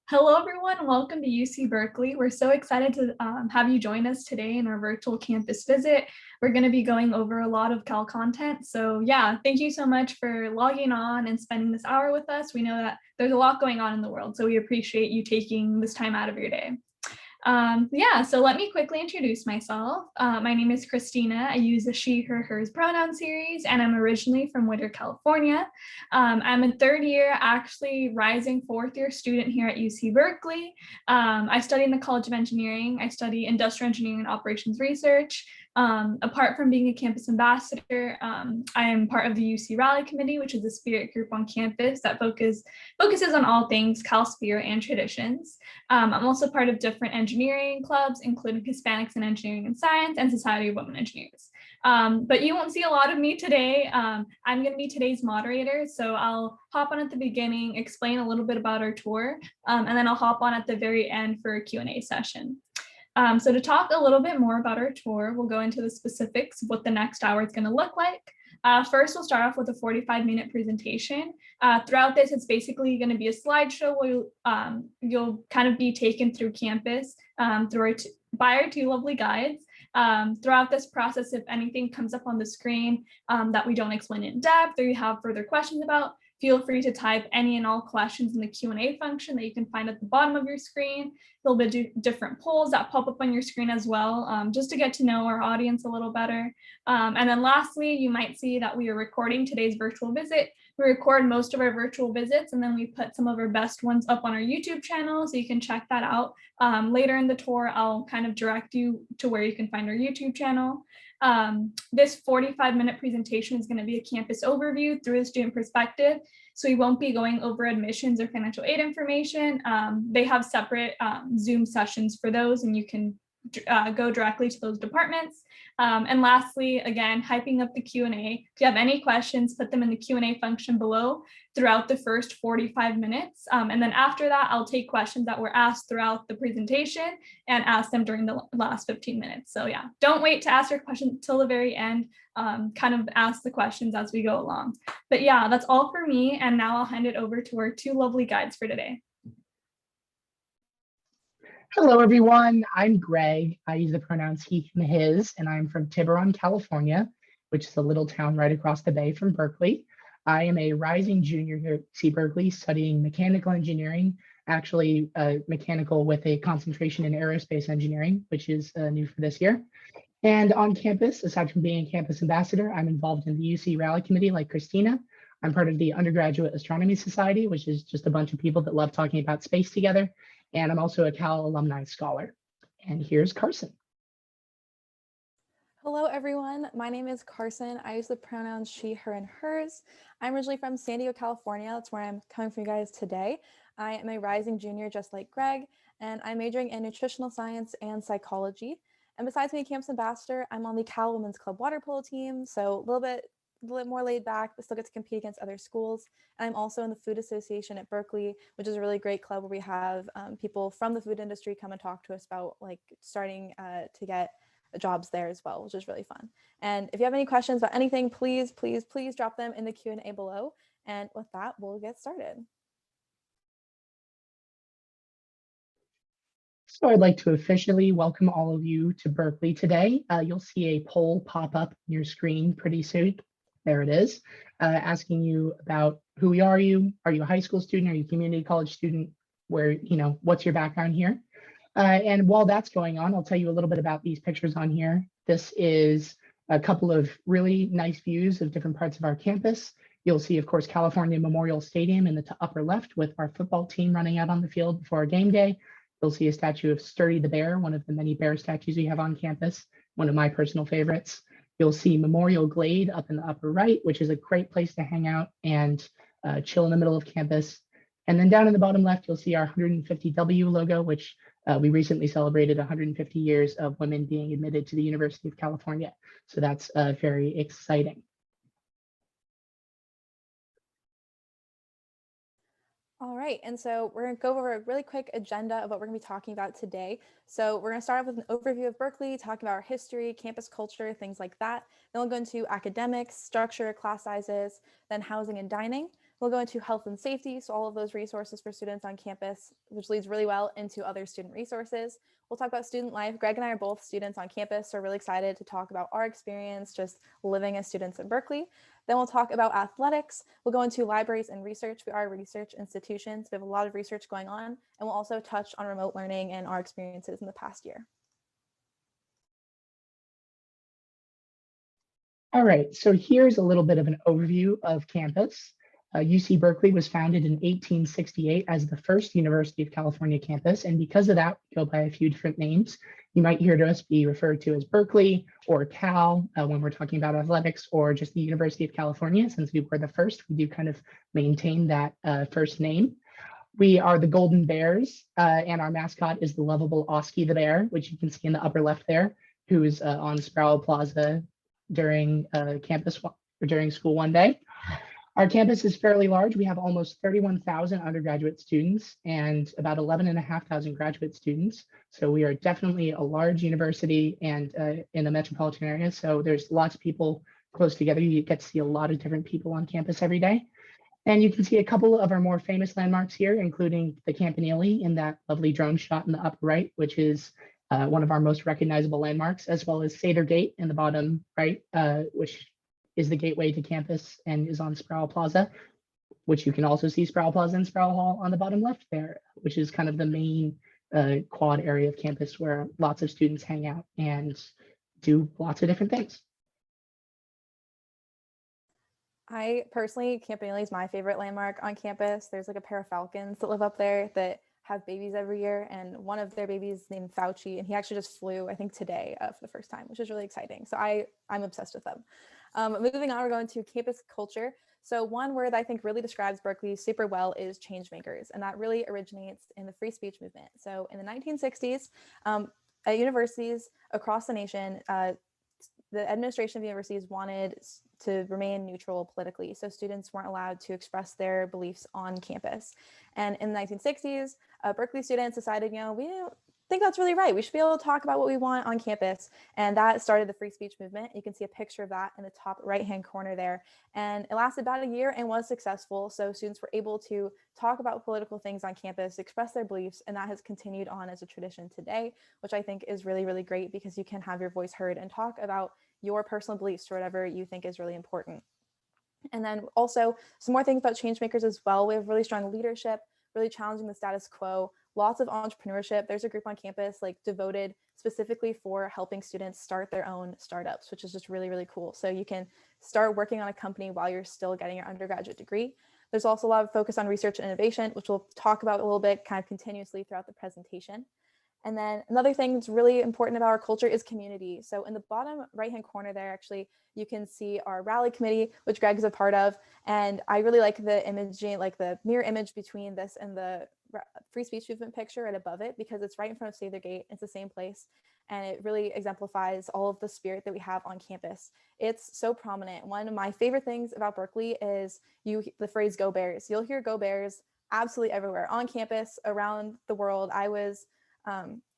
Hello, everyone. Welcome to UC Berkeley. We're so excited to have you join us today in our virtual campus visit. We're going to be going over a lot of Cal content. So yeah, thank you so much for logging on and spending this hour with us. We know that there's a lot going on in the world, so we appreciate you taking this time out of your day. So let me quickly introduce myself. My name is Kristina. I use a she, her, hers pronoun series, and I'm originally from Whittier, California. I'm a third year, actually rising fourth year student here at UC Berkeley. I study in the College of Engineering. I study industrial engineering and operations research. Apart from being a campus ambassador, I am part of the UC Rally Committee, which is a spirit group on campus that focuses on all things Cal spirit and traditions. I'm also part of different engineering clubs, including Hispanics in Engineering and Science and Society of Women Engineers. But you won't see a lot of me today. I'm going to be today's moderator, so I'll hop on at the beginning, explain a little bit about our tour, and then I'll hop on at the very end for a Q&A session. So to talk a little bit more about our tour, we'll go into the specifics of what the next hour is going to look like. First, we'll start off with a 45-minute presentation. Throughout this, it's basically going to be a slideshow where you'll kind of be taken through campus by our two lovely guides. Throughout this process, if anything comes up on the screen that we don't explain in depth or you have further questions about, feel free to type any and all questions in the Q&A function that you can find at the bottom of your screen. There'll be different polls that pop up on your screen as well, just to get to know our audience a little better. And then lastly, you might see that we are recording today's virtual visit. We record most of our virtual visits, and then we put some of our best ones up on our YouTube channel, so you can check that out. Later in the tour, I'll kind of direct you to where you can find our YouTube channel. This 45-minute presentation is going to be a campus overview through the student perspective. So we won't be going over admissions or financial aid information. They have separate Zoom sessions for those, and you can go directly to those departments. And lastly, again, hyping up the Q&A. If you have any questions, put them in the Q&A function below throughout the first 45 minutes. And then after that, I'll take questions that were asked throughout the presentation and ask them during the last 15 minutes. So yeah, don't wait to ask your question until the very end. Kind of ask the questions as we go along. But yeah, that's all for me. And now I'll hand it over to our two lovely guides for today. Hello, everyone. I'm Greg. I use the pronouns he and his, and I'm from Tiburon, California, which is a little town right across the bay from Berkeley. I am a rising junior here at UC Berkeley studying mechanical engineering, actually mechanical with a concentration in aerospace engineering, which is new for this year. And on campus, aside from being a campus ambassador, I'm involved in the UC Rally Committee like Kristina. I'm part of the Undergraduate Astronomy Society, which is just a bunch of people that love talking about space together. And I'm also a Cal Alumni scholar. And here's Carson. Hello, everyone. My name is Carson. I use the pronouns she, her, and hers. I'm originally from San Diego, California. That's where I'm coming from you guys today. I am a rising junior, just like Greg, and I'm majoring in Nutritional Science and Psychology. And besides being a campus ambassador, I'm on the Cal Women's Club water polo team, so a little bit more laid back, but still get to compete against other schools. And I'm also in the Food Association at Berkeley, which is a really great club where we have people from the food industry come and talk to us about like starting to get jobs there as well, which is really fun. And if you have any questions about anything, please drop them in the Q&A below. And with that, we'll get started. So I'd like to officially welcome all of you to Berkeley today. You'll see a poll pop up on your screen pretty soon. There it is, asking you about who are you? Are you a high school student? Are you a community college student? What's your background here? And while that's going on, I'll tell you a little bit about these pictures on here. This is a couple of really nice views of different parts of our campus. You'll see, of course, California Memorial Stadium in the upper left with our football team running out on the field before our game day. You'll see a statue of Sturdy the Bear, one of the many bear statues we have on campus, one of my personal favorites. You'll see Memorial Glade up in the upper right, which is a great place to hang out and chill in the middle of campus. And then down in the bottom left, you'll see our 150W logo, which we recently celebrated 150 years of women being admitted to the University of California. So that's very exciting. All right, and so we're going to go over a really quick agenda of what we're going to be talking about today. So we're going to start off with an overview of Berkeley, talking about our history, campus culture, things like that. Then we'll go into academics, structure, class sizes, then housing and dining. We'll go into health and safety, so all of those resources for students on campus, which leads really well into other student resources. We'll talk about student life. Greg and I are both students on campus, so we're really excited to talk about our experience just living as students in Berkeley. Then we'll talk about athletics. We'll go into libraries and research. We are research institutions. We have a lot of research going on, and we'll also touch on remote learning and our experiences in the past year. All right, so here's a little bit of an overview of campus. UC Berkeley was founded in 1868 as the first University of California campus, and because of that, we go by a few different names. You might hear us be referred to as Berkeley or Cal when we're talking about athletics, or just the University of California. Since we were the first, we do kind of maintain that first name. We are the Golden Bears, and our mascot is the lovable Oski the Bear, which you can see in the upper left there, who is on Sproul Plaza during during school one day. Our campus is fairly large. We have almost 31,000 undergraduate students and about 11,500 graduate students. So we are definitely a large university and in the metropolitan area. So there's lots of people close together. You get to see a lot of different people on campus every day. And you can see a couple of our more famous landmarks here, including the Campanile in that lovely drone shot in the upper right, which is one of our most recognizable landmarks, as well as Sather Gate in the bottom right, which is the gateway to campus and is on Sproul Plaza, which you can also see Sproul Plaza and Sproul Hall on the bottom left there, which is kind of the main quad area of campus where lots of students hang out and do lots of different things. I personally, Campanile is my favorite landmark on campus. There's like a pair of falcons that live up there that have babies every year, and one of their babies named Fauci, and he actually just flew, I think today for the first time, which is really exciting. So I'm obsessed with them. Moving on, we're going to campus culture. So one word that I think really describes Berkeley super well is change makers, and that really originates in the free speech movement. So in the 1960s, at universities across the nation, the administration of universities wanted to remain neutral politically. So students weren't allowed to express their beliefs on campus. And in the 1960s, Berkeley students decided, we don't think that's really right. We should be able to talk about what we want on campus. And that started the free speech movement. You can see a picture of that in the top right-hand corner there. And it lasted about a year and was successful. So students were able to talk about political things on campus, express their beliefs, and that has continued on as a tradition today, which I think is really, really great because you can have your voice heard and talk about your personal beliefs or whatever you think is really important. And then also some more things about change makers as well. We have really strong leadership, really challenging the status quo, lots of entrepreneurship. There's a group on campus like devoted specifically for helping students start their own startups, which is just really, really cool. So you can start working on a company while you're still getting your undergraduate degree. There's also a lot of focus on research and innovation, which we'll talk about a little bit kind of continuously throughout the presentation. And then another thing that's really important about our culture is community. So in the bottom right-hand corner there, actually, you can see our rally committee, which Greg is a part of. And I really like the imaging, like the mirror image between this and the free speech movement picture right above it, because it's right in front of Sather Gate. It's the same place. And it really exemplifies all of the spirit that we have on campus. It's so prominent. One of my favorite things about Berkeley is the phrase "Go Bears." You'll hear "Go Bears" absolutely everywhere on campus, around the world. I was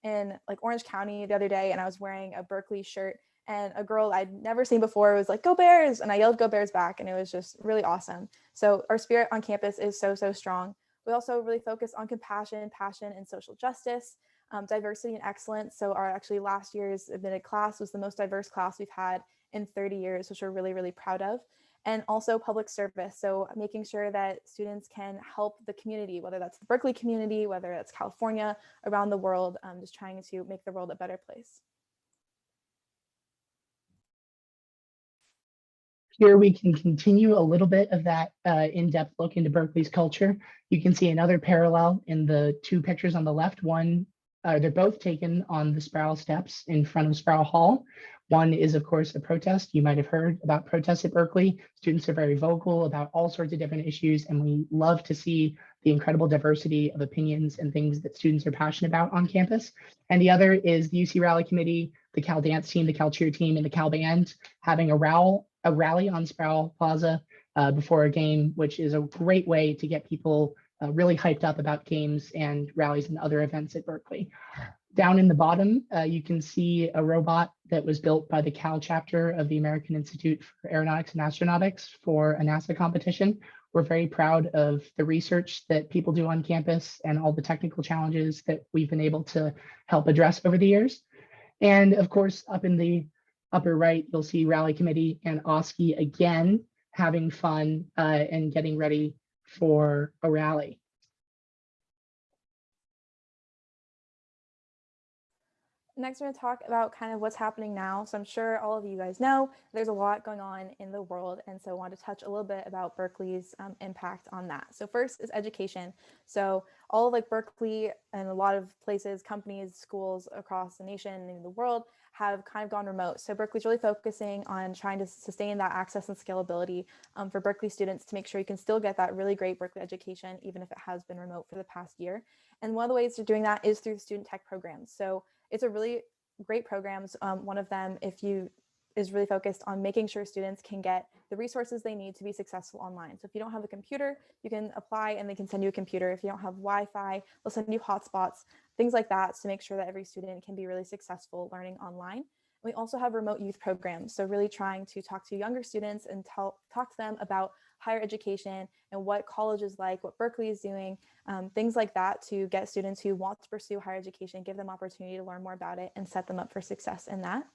in like Orange County the other day, and I was wearing a Berkeley shirt, and a girl I'd never seen before was like, "Go Bears!" And I yelled "Go Bears" back, and it was just really awesome. So our spirit on campus is so, so strong. We also really focus on compassion, passion, and social justice, diversity and excellence. So our actually last year's admitted class was the most diverse class we've had in 30 years, which we're really, really proud of. And also public service. So making sure that students can help the community, whether that's the Berkeley community, whether that's California, around the world, just trying to make the world a better place. Here we can continue a little bit of that in-depth look into Berkeley's culture. You can see another parallel in the two pictures on the left. One, they're both taken on the Sproul steps in front of Sproul Hall. One is, of course, a protest. You might have heard about protests at Berkeley. Students are very vocal about all sorts of different issues, and we love to see the incredible diversity of opinions and things that students are passionate about on campus. And the other is the UC Rally Committee, the Cal Dance Team, the Cal Cheer Team, and the Cal Band having a rally on Sproul Plaza before a game, which is a great way to get people really hyped up about games and rallies and other events at Berkeley. Down in the bottom, you can see a robot that was built by the Cal chapter of the American Institute for Aeronautics and Astronautics for a NASA competition. We're very proud of the research that people do on campus and all the technical challenges that we've been able to help address over the years. And of course, up in the upper right, you'll see Rally Committee and OSCE again having fun and getting ready for a rally. Next, we're going to talk about kind of what's happening now. So I'm sure all of you guys know there's a lot going on in the world. And so I want to touch a little bit about Berkeley's impact on that. So first is education. So all of like Berkeley and a lot of places, companies, schools across the nation and the world have kind of gone remote. So Berkeley's really focusing on trying to sustain that access and scalability for Berkeley students to make sure you can still get that really great Berkeley education, even if it has been remote for the past year. And one of the ways they're doing that is through student tech programs. So it's a really great programs. One of them, is really focused on making sure students can get the resources they need to be successful online. So if you don't have a computer, you can apply and they can send you a computer. If you don't have Wi-Fi, they'll send you hotspots, things like that to make sure that every student can be really successful learning online. We also have remote youth programs. So really trying to talk to younger students and talk to them about higher education and what college is like, what Berkeley is doing, things like that to get students who want to pursue higher education, give them opportunity to learn more about it and set them up for success in that.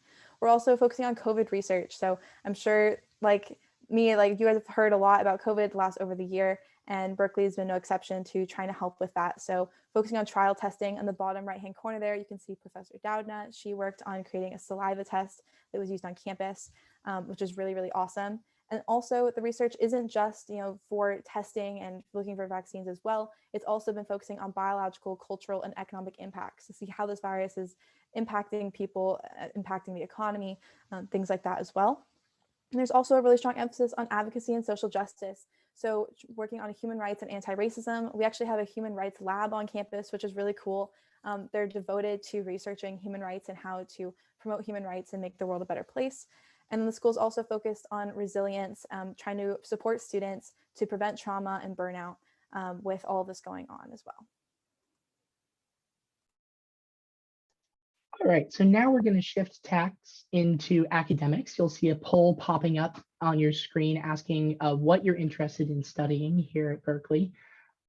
We're also focusing on COVID research. So I'm sure like me, like you guys have heard a lot about COVID last over the year, and Berkeley has been no exception to trying to help with that. So focusing on trial testing on the bottom right-hand corner there, you can see Professor Doudna. She worked on creating a saliva test that was used on campus, which is really, really awesome. And also the research isn't just, for testing and looking for vaccines as well. It's also been focusing on biological, cultural, and economic impacts to see how this virus is impacting people, impacting the economy, things like that as well. And there's also a really strong emphasis on advocacy and social justice. So working on human rights and anti-racism, we actually have a human rights lab on campus, which is really cool. They're devoted to researching human rights and how to promote human rights and make the world a better place. And the school's also focused on resilience, trying to support students to prevent trauma and burnout with all of this going on as well. All right, so now we're going to shift tacks into academics. You'll see a poll popping up on your screen asking what you're interested in studying here at Berkeley.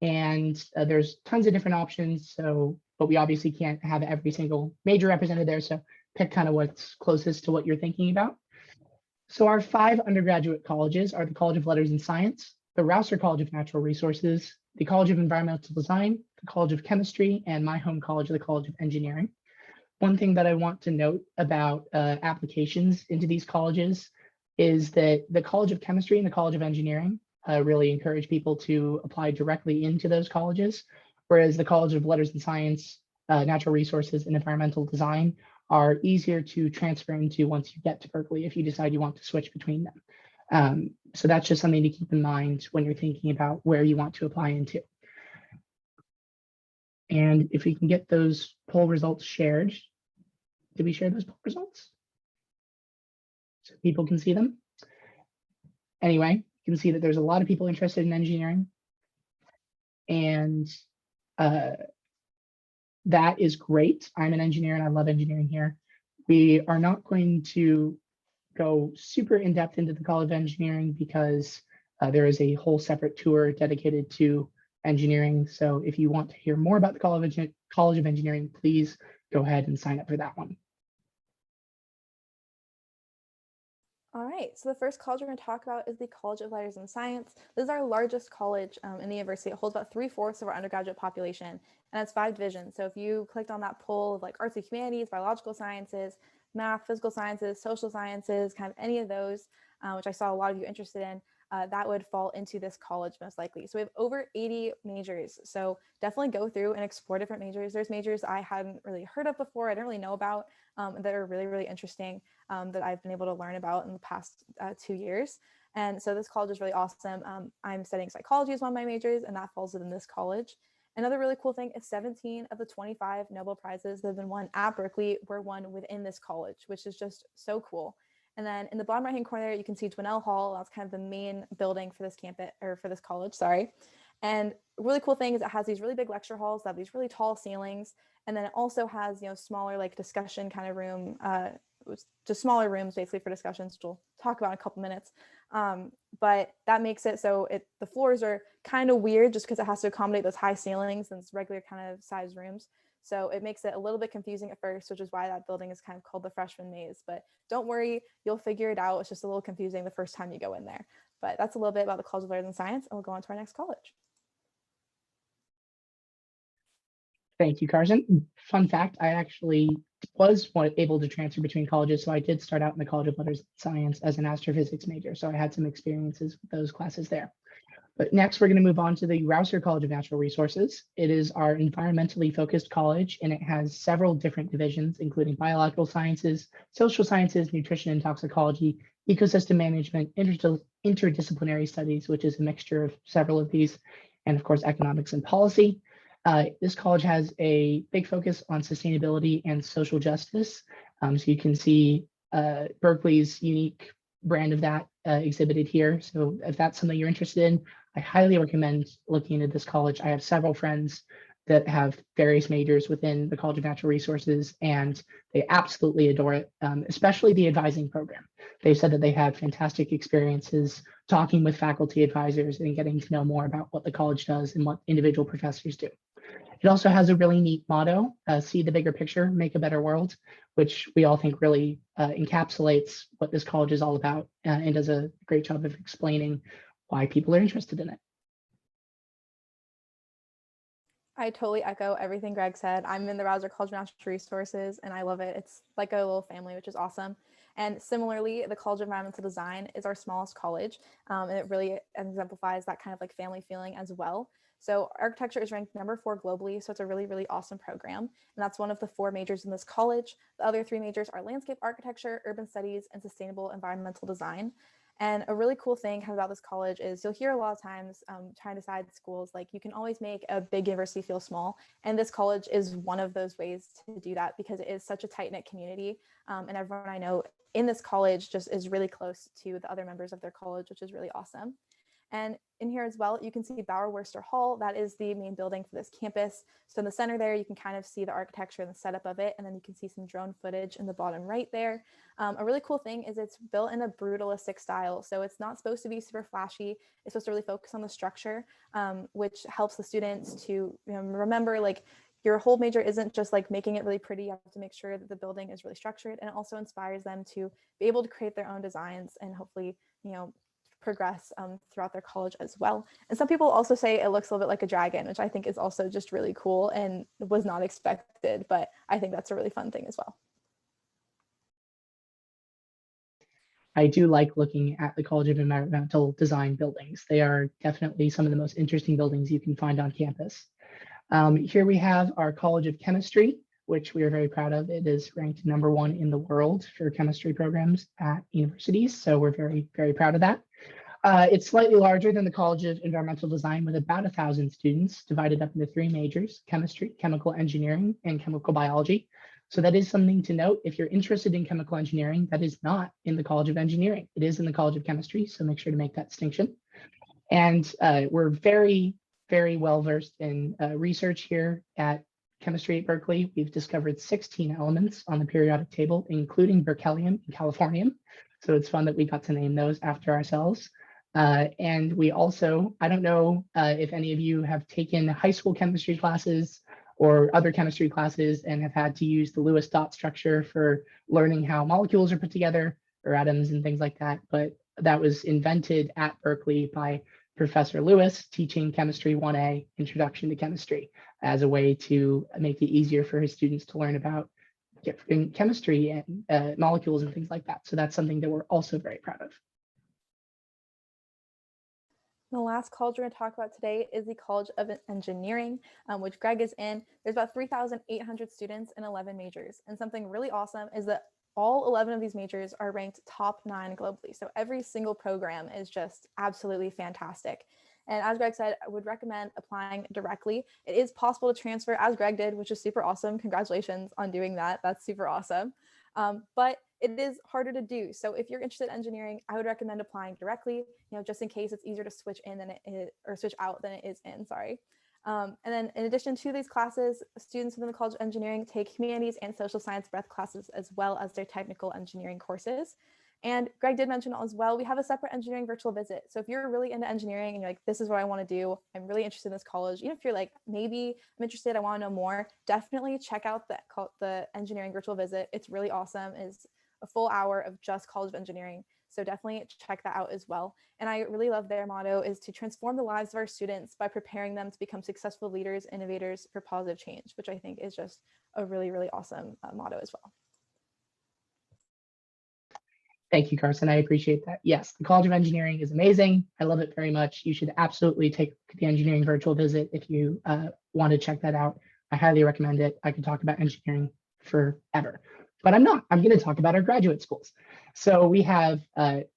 And there's tons of different options, but we obviously can't have every single major represented there, so pick kind of what's closest to what you're thinking about. So our 5 undergraduate colleges are the College of Letters and Science, the Rouser College of Natural Resources, the College of Environmental Design, the College of Chemistry, and my home college, the College of Engineering. One thing that I want to note about applications into these colleges is that the College of Chemistry and the College of Engineering really encourage people to apply directly into those colleges, whereas the College of Letters and Science, Natural Resources, and Environmental Design are easier to transfer into once you get to Berkeley if you decide you want to switch between them. So that's just something to keep in mind when you're thinking about where you want to apply into. And if we can get those poll results shared, did we share those poll results? So people can see them. Anyway, you can see that there's a lot of people interested in engineering. And that is great. I'm an engineer and I love engineering here. We are not going to go super in depth into the College of Engineering because there is a whole separate tour dedicated to engineering. So if you want to hear more about the College of Engineering, please go ahead and sign up for that one. All right, so the first college we're going to talk about is the College of Letters and Science. This is our largest college in the university. It holds about 3/4 of our undergraduate population, and it's 5 divisions. So if you clicked on that poll of like arts and humanities, biological sciences, math, physical sciences, social sciences, kind of any of those, which I saw a lot of you interested in, that would fall into this college most likely. So we have over 80 majors. So definitely go through and explore different majors. There's majors I hadn't really heard of before, I didn't really know about, that are really, really interesting that I've been able to learn about in the past 2 years. And so this college is really awesome. I'm studying psychology as one of my majors, and that falls within this college. Another really cool thing is 17 of the 25 Nobel Prizes that have been won at Berkeley were won within this college, which is just so cool. And then in the bottom right-hand corner, you can see Twinell Hall. That's kind of the main building for this campus, or for this college, sorry. And a really cool thing is it has these really big lecture halls that have these really tall ceilings. And then it also has, smaller like discussion kind of room it was just smaller rooms basically for discussions, which we'll talk about in a couple minutes. But that makes it so the floors are kind of weird just because it has to accommodate those high ceilings and regular kind of size rooms. So it makes it a little bit confusing at first, which is why that building is kind of called the freshman maze. But don't worry, you'll figure it out. It's just a little confusing the first time you go in there. But that's a little bit about the College of Arts and Science, and we'll go on to our next college. Thank you, Carson. Fun fact, I actually was able to transfer between colleges. So I did start out in the College of Letters and Science as an astrophysics major. So I had some experiences with those classes there. But next, we're going to move on to the Rouser College of Natural Resources. It is our environmentally focused college, and it has several different divisions, including biological sciences, social sciences, nutrition and toxicology, ecosystem management, interdisciplinary studies, which is a mixture of several of these, and of course, economics and policy. This college has a big focus on sustainability and social justice. So you can see Berkeley's unique brand of that exhibited here. So if that's something you're interested in, I highly recommend looking into this college. I have several friends that have various majors within the College of Natural Resources, and they absolutely adore it, especially the advising program. They've said that they had fantastic experiences talking with faculty advisors and getting to know more about what the college does and what individual professors do. It also has a really neat motto, see the bigger picture, make a better world, which we all think really encapsulates what this college is all about and does a great job of explaining why people are interested in it. I totally echo everything Greg said. I'm in the Rouser College of Natural Resources and I love it. It's like a little family, which is awesome. And similarly, the College of Environmental Design is our smallest college, and it really exemplifies that kind of like family feeling as well. So architecture is ranked number 4 globally, so it's a really, really awesome program. And that's one of the 4 majors in this college. The other 3 majors are landscape architecture, urban studies, and sustainable environmental design. And a really cool thing about this college is you'll hear a lot of times trying to decide schools, like you can always make a big university feel small. And this college is one of those ways to do that because it is such a tight-knit community. And everyone I know in this college just is really close to the other members of their college, which is really awesome. And in here as well, you can see Bauer Wurster Hall. That is the main building for this campus. So in the center there, you can kind of see the architecture and the setup of it. And then you can see some drone footage in the bottom right there. A really cool thing is it's built in a brutalistic style. So it's not supposed to be super flashy. It's supposed to really focus on the structure, which helps the students to remember, like, your whole major isn't just like making it really pretty. You have to make sure that the building is really structured, and it also inspires them to be able to create their own designs and hopefully, progress throughout their college as well. And some people also say it looks a little bit like a dragon, which I think is also just really cool and was not expected, but I think that's a really fun thing as well. I do like looking at the College of Environmental Design buildings. They are definitely some of the most interesting buildings you can find on campus. Here we have our College of Chemistry, which we are very proud of. It is ranked number 1 in the world for chemistry programs at universities. So we're very, very proud of that. It's slightly larger than the College of Environmental Design with about 1,000 students divided up into 3 majors: chemistry, chemical engineering, and chemical biology. So that is something to note. If you're interested in chemical engineering, that is not in the College of Engineering. It is in the College of Chemistry. So make sure to make that distinction. And we're very, very well versed in research here at Chemistry at Berkeley. We've discovered 16 elements on the periodic table, including berkelium and californium. So it's fun that we got to name those after ourselves. And we also, I don't know if any of you have taken high school chemistry classes or other chemistry classes and have had to use the Lewis dot structure for learning how molecules are put together or atoms and things like that. But that was invented at Berkeley by Professor Lewis, teaching Chemistry 1A, Introduction to Chemistry, as a way to make it easier for his students to learn about chemistry and molecules and things like that. So that's something that we're also very proud of. The last college we're going to talk about today is the College of Engineering, which Greg is in. There's about 3,800 students in 11 majors. And something really awesome is that all 11 of these majors are ranked top 9 globally. So every single program is just absolutely fantastic. And as Greg said, I would recommend applying directly. It is possible to transfer as Greg did, which is super awesome. Congratulations on doing that. That's super awesome. But it is harder to do. So if you're interested in engineering, I would recommend applying directly, just in case it's easier to switch in than it is, or switch out than it is in, sorry. And then in addition to these classes, students within the College of Engineering take humanities and social science breadth classes as well as their technical engineering courses. And Greg did mention as well, we have a separate engineering virtual visit. So if you're really into engineering and you're like, this is what I want to do, I'm really interested in this college, even if you're like, maybe I'm interested, I want to know more, definitely check out the engineering virtual visit. It's really awesome. It's a full hour of just College of Engineering. So definitely check that out as well. And I really love their motto is to transform the lives of our students by preparing them to become successful leaders, innovators for positive change, which I think is just a really, really awesome motto as well. Thank you, Carson. I appreciate that. Yes, the College of Engineering is amazing. I love it very much. You should absolutely take the engineering virtual visit if you want to check that out. I highly recommend it. I could talk about engineering forever, but I'm not. I'm going to talk about our graduate schools. So we have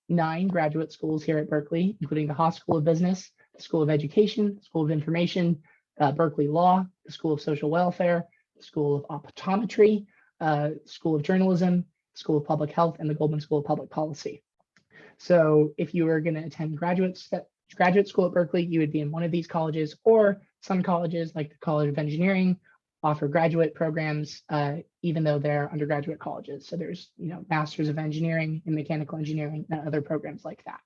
9 graduate schools here at Berkeley, including the Haas School of Business, the School of Education, the School of Information, Berkeley Law, the School of Social Welfare, the School of Optometry, School of Journalism, School of Public Health, and the Goldman School of Public Policy. So if you were going to attend graduate school at Berkeley, you would be in one of these colleges, or some colleges like the College of Engineering offer graduate programs, even though they're undergraduate colleges. So there's, Masters of Engineering and Mechanical Engineering and other programs like that.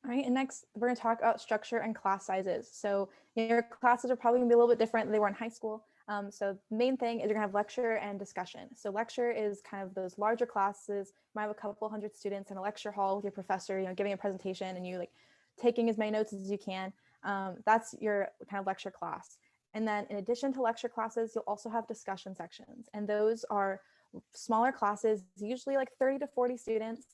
All right, and next we're going to talk about structure and class sizes. So your classes are probably going to be a little bit different than they were in high school. So the main thing is you're gonna have lecture and discussion. So lecture is kind of those larger classes. You might have a couple hundred students in a lecture hall with your professor, giving a presentation and you like taking as many notes as you can. That's your kind of lecture class. And then in addition to lecture classes, you'll also have discussion sections. And those are smaller classes, usually like 30 to 40 students.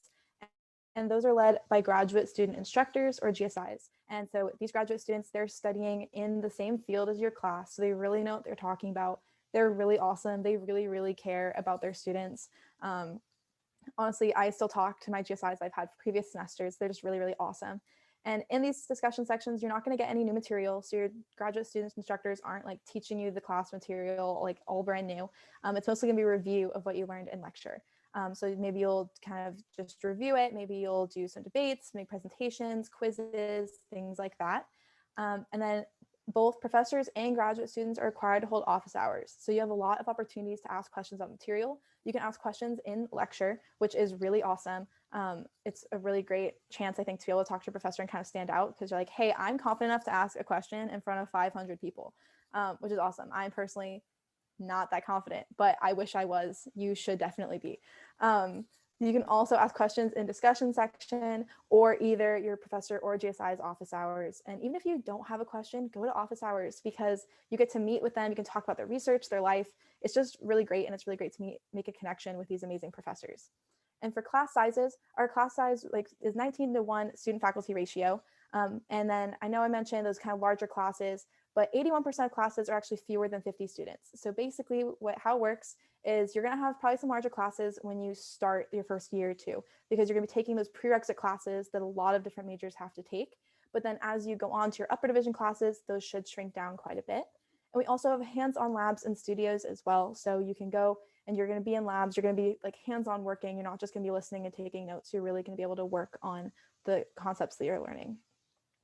And those are led by graduate student instructors or GSIs. And so these graduate students, they're studying in the same field as your class. So they really know what they're talking about. They're really awesome. They really, really care about their students. Honestly, I still talk to my GSIs I've had for previous semesters. They're just really, really awesome. And in these discussion sections, you're not going to get any new material. So your graduate students, instructors aren't like teaching you the class material, like all brand new. It's mostly going to be a review of what you learned in lecture. So maybe you'll kind of just review it. Maybe you'll do some debates, make presentations, quizzes, things like that. And then both professors and graduate students are required to hold office hours. So you have a lot of opportunities to ask questions about material. You can ask questions in lecture, which is really awesome. It's a really great chance, I think, to be able to talk to your professor and kind of stand out because you're like, hey, I'm confident enough to ask a question in front of 500 people, which is awesome. I'm personally not that confident, but I wish I was. You should definitely be. You can also ask questions in discussion section or either your professor or GSI's office hours. And even if you don't have a question, go to office hours because you get to meet with them. You can talk about their research, their life. It's just really great. And it's really great to make a connection with these amazing professors. And for class sizes, our class size is 19:1 student faculty ratio. And then I know I mentioned those kind of larger classes, but 81% of classes are actually fewer than 50 students. So basically how it works is you're gonna have probably some larger classes when you start your first year or two, because you're gonna be taking those prerequisite classes that a lot of different majors have to take. But then as you go on to your upper division classes, those should shrink down quite a bit. And we also have hands-on labs and studios as well. So you can go and you're gonna be in labs, you're gonna be like hands-on working. You're not just gonna be listening and taking notes. You're really gonna be able to work on the concepts that you're learning.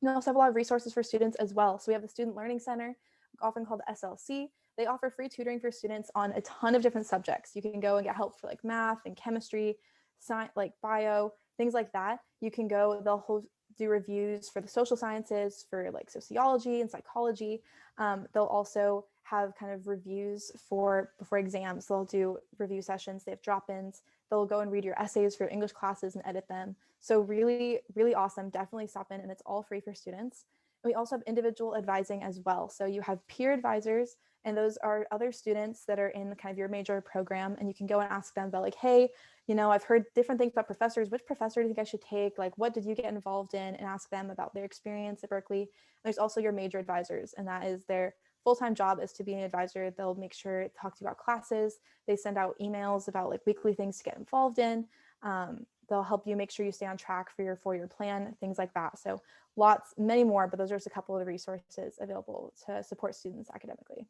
We also have a lot of resources for students as well. So we have the Student Learning Center, often called the SLC. They offer free tutoring for students on a ton of different subjects. You can go and get help for like math and chemistry, science, like bio, things like that. You can go, they'll do reviews for the social sciences, for like sociology and psychology. They'll also have kind of reviews before exams. They'll do review sessions, they have drop-ins. They'll go and read your essays for English classes and edit them. So really, really awesome. Definitely stop in, and it's all free for students. And we also have individual advising as well. So you have peer advisors, and those are other students that are in kind of your major program, and you can go and ask them about like, hey, I've heard different things about professors. Which professor do you think I should take? Like, what did you get involved in? And ask them about their experience at Berkeley. And there's also your major advisors, and that is their full-time job is to be an advisor. They'll make sure to talk to you about classes. They send out emails about like weekly things to get involved in. They'll help you make sure you stay on track for your four-year plan, things like that. So many more, but those are just a couple of the resources available to support students academically.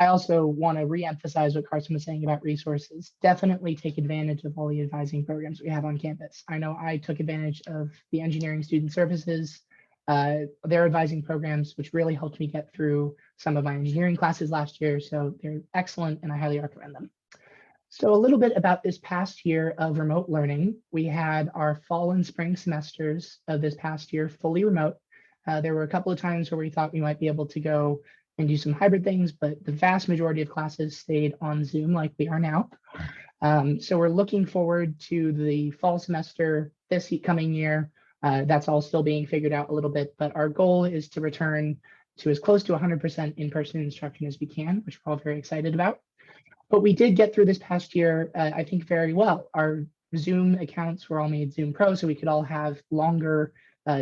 I also want to reemphasize what Carson was saying about resources. Definitely take advantage of all the advising programs we have on campus. I know I took advantage of the engineering student services, their advising programs, which really helped me get through some of my engineering classes last year. So they're excellent and I highly recommend them. So a little bit about this past year of remote learning. We had our fall and spring semesters of this past year fully remote. There were a couple of times where we thought we might be able to go and do some hybrid things, but the vast majority of classes stayed on Zoom like we are now. So we're looking forward to the fall semester this coming year. That's all still being figured out a little bit, but our goal is to return to as close to 100% in-person instruction as we can, which we're all very excited about. But we did get through this past year, I think, very well. Our Zoom accounts were all made Zoom Pro, so we could all have longer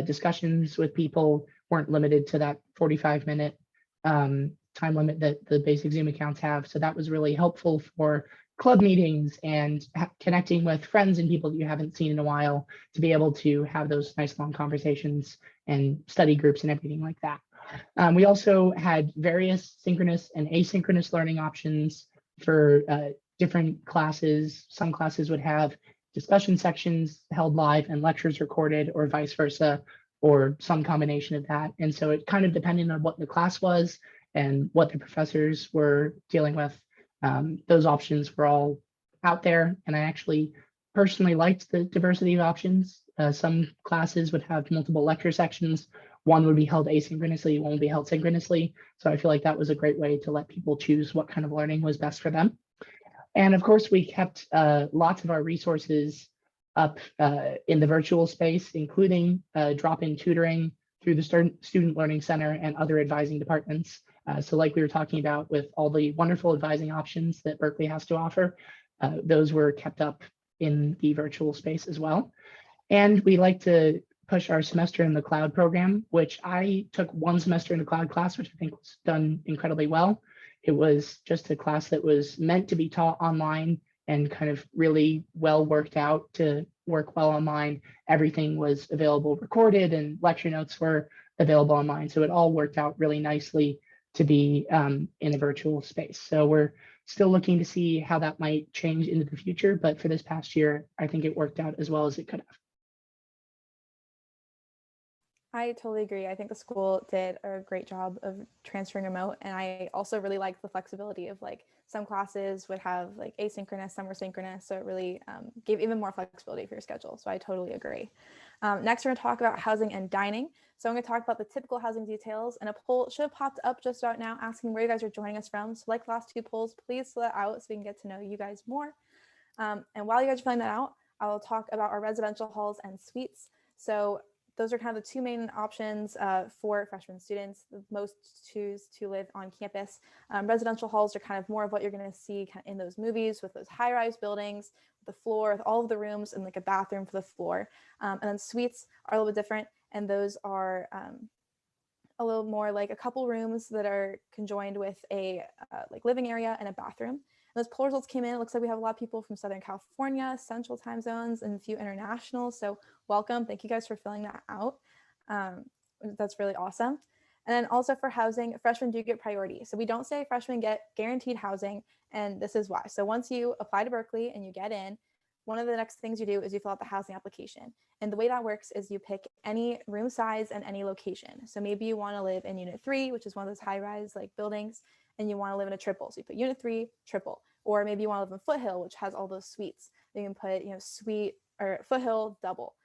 discussions with people, weren't limited to that 45-minute time limit that the basic Zoom accounts have. So that was really helpful for club meetings and connecting with friends and people that you haven't seen in a while to be able to have those nice long conversations and study groups and everything like that. We also had various synchronous and asynchronous learning options for different classes. Some classes would have discussion sections held live and lectures recorded, or vice versa, or some combination of that. And so it kind of depended on what the class was and what the professors were dealing with. Those options were all out there. And I actually personally liked the diversity of options. Some classes would have multiple lecture sections. One would be held asynchronously, one would be held synchronously. So I feel like that was a great way to let people choose what kind of learning was best for them. And of course, we kept lots of our resources up in the virtual space, including drop-in tutoring through the Student Learning Center and other advising departments. So like we were talking about with all the wonderful advising options that Berkeley has to offer, those were kept up in the virtual space as well. And we like to push our semester in the cloud program, which I took one semester in a cloud class, which I think was done incredibly well. It was just a class that was meant to be taught online and kind of really well worked out to work well online. Everything was available recorded and lecture notes were available online. So it all worked out really nicely to be in a virtual space. So we're still looking to see how that might change into the future. But for this past year, I think it worked out as well as it could have. I totally agree. I think the school did a great job of transferring remote. And I also really liked the flexibility of like some classes would have like asynchronous, some were synchronous. So it really gave even more flexibility for your schedule. So I totally agree. Next, we're going to talk about housing and dining. So I'm going to talk about the typical housing details, and a poll should have popped up just about now asking where you guys are joining us from. So like the last two polls, please fill that out so we can get to know you guys more. And while you guys are filling that out, I'll talk about our residential halls and suites. So those are kind of the two main options for freshman students. Most choose to live on campus. Residential halls are kind of more of what you're going to see in those movies with those high-rise buildings, with the floor, with all of the rooms and like a bathroom for the floor. And then suites are a little bit different. And those are a little more like a couple rooms that are conjoined with a like living area and a bathroom. And those poll results came in. It looks like we have a lot of people from Southern California, Central time zones, and a few international. So welcome. Thank you guys for filling that out. That's really awesome. And then also for housing, freshmen do get priority. So we don't say freshmen get guaranteed housing, and this is why. So once you apply to Berkeley and you get in, one of the next things you do is you fill out the housing application. And the way that works is you pick any room size and any location. So maybe you want to live in Unit 3, which is one of those high-rise like buildings, and you want to live in a triple. So you put Unit 3, triple. Or maybe you want to live in Foothill, which has all those suites. You can put, suite or Foothill, double,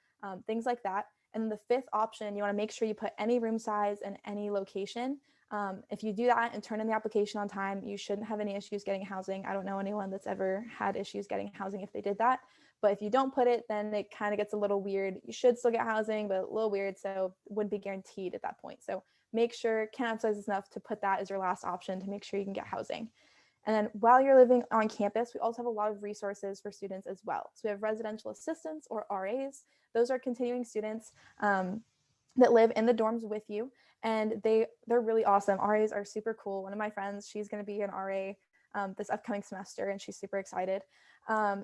things like that. And the fifth option, you want to make sure you put any room size and any location. If you do that and turn in the application on time, you shouldn't have any issues getting housing. I don't know anyone that's ever had issues getting housing if they did that. But if you don't put it, then it kind of gets a little weird. You should still get housing, but a little weird. So it wouldn't be guaranteed at that point. So make sure, can't emphasize enough to put that as your last option to make sure you can get housing. And then while you're living on campus, we also have a lot of resources for students as well. So we have residential assistants or RAs. Those are continuing students that live in the dorms with you. And they're really awesome. RAs are super cool. One of my friends, she's going to be an RA this upcoming semester, and she's super excited.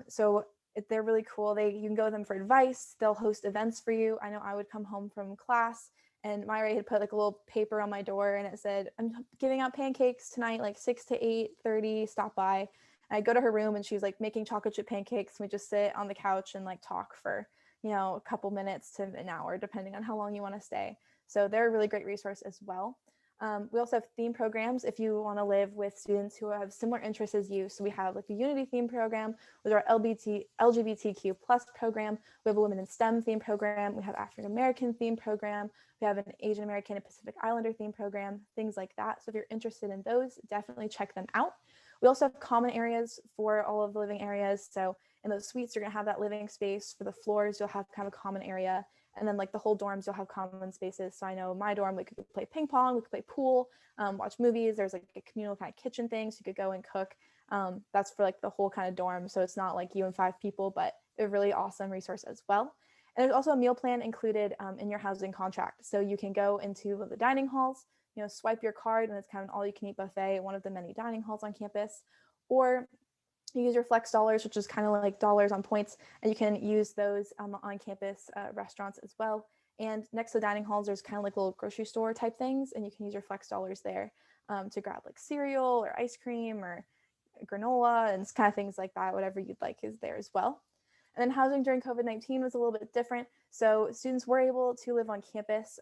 So they're really cool. You can go to them for advice. They'll host events for you. I know I would come home from class and Myra had put like a little paper on my door and it said, I'm giving out pancakes tonight, like 6 to 8:30, stop by. And I go to her room and she's like making chocolate chip pancakes. And we just sit on the couch and like talk for, a couple minutes to an hour, depending on how long you want to stay. So they're a really great resource as well. We also have theme programs if you want to live with students who have similar interests as you. So we have like a Unity theme program with our LGBTQ plus program. We have a Women in STEM theme program. We have African American theme program. We have an Asian American and Pacific Islander theme program, things like that. So if you're interested in those, definitely check them out. We also have common areas for all of the living areas. So in those suites, you're going to have that living space. For the floors, you'll have kind of a common area. And then like the whole dorms, you'll have common spaces. So I know my dorm, we could play ping pong, we could play pool, watch movies. There's like a communal kind of kitchen thing, so you could go and cook. That's for like the whole kind of dorm. So it's not like you and 5 people, but a really awesome resource as well. And there's also a meal plan included in your housing contract. So you can go into the dining halls, swipe your card and it's kind of an all you can eat buffet at one of the many dining halls on campus, or you use your flex dollars, which is kind of like dollars on points, and you can use those on campus restaurants as well. And next to the dining halls, there's kind of like little grocery store type things, and you can use your flex dollars there to grab like cereal or ice cream or granola and kind of things like that. Whatever you'd like is there as well. And then housing during COVID-19 was a little bit different. So students were able to live on campus,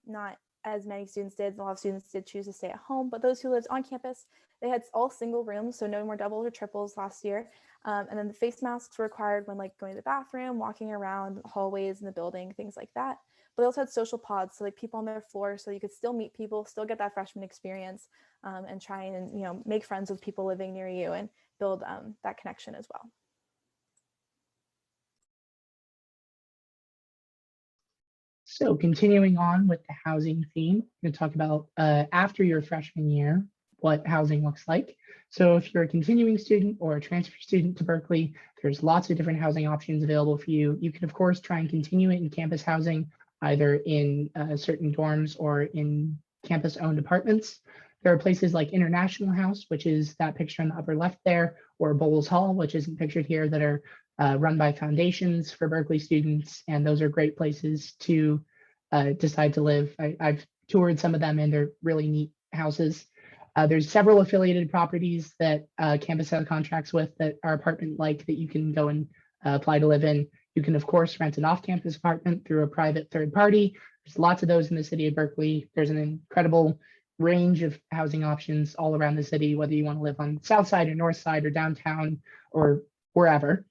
not as many students did. A lot of students did choose to stay at home, but those who lived on campus, they had all single rooms, so no more doubles or triples last year. And then the face masks were required when like going to the bathroom, walking around hallways in the building, things like that. But they also had social pods, so like people on their floor, so you could still meet people, still get that freshman experience, and try and make friends with people living near you and build that connection as well. So continuing on with the housing theme, I'm going to talk about after your freshman year, what housing looks like. So if you're a continuing student or a transfer student to Berkeley, there's lots of different housing options available for you. You can, of course, try and continue it in campus housing, either in certain dorms or in campus-owned apartments. There are places like International House, which is that picture on the upper left there, or Bowles Hall, which isn't pictured here, that are run by foundations for Berkeley students, and those are great places to decide to live. I've toured some of them, and they're really neat houses. There's several affiliated properties that campus has contracts with that are apartment-like that you can go and apply to live in. You can, of course, rent an off-campus apartment through a private third party. There's lots of those in the city of Berkeley. There's an incredible range of housing options all around the city, whether you want to live on the south side or north side or downtown or wherever.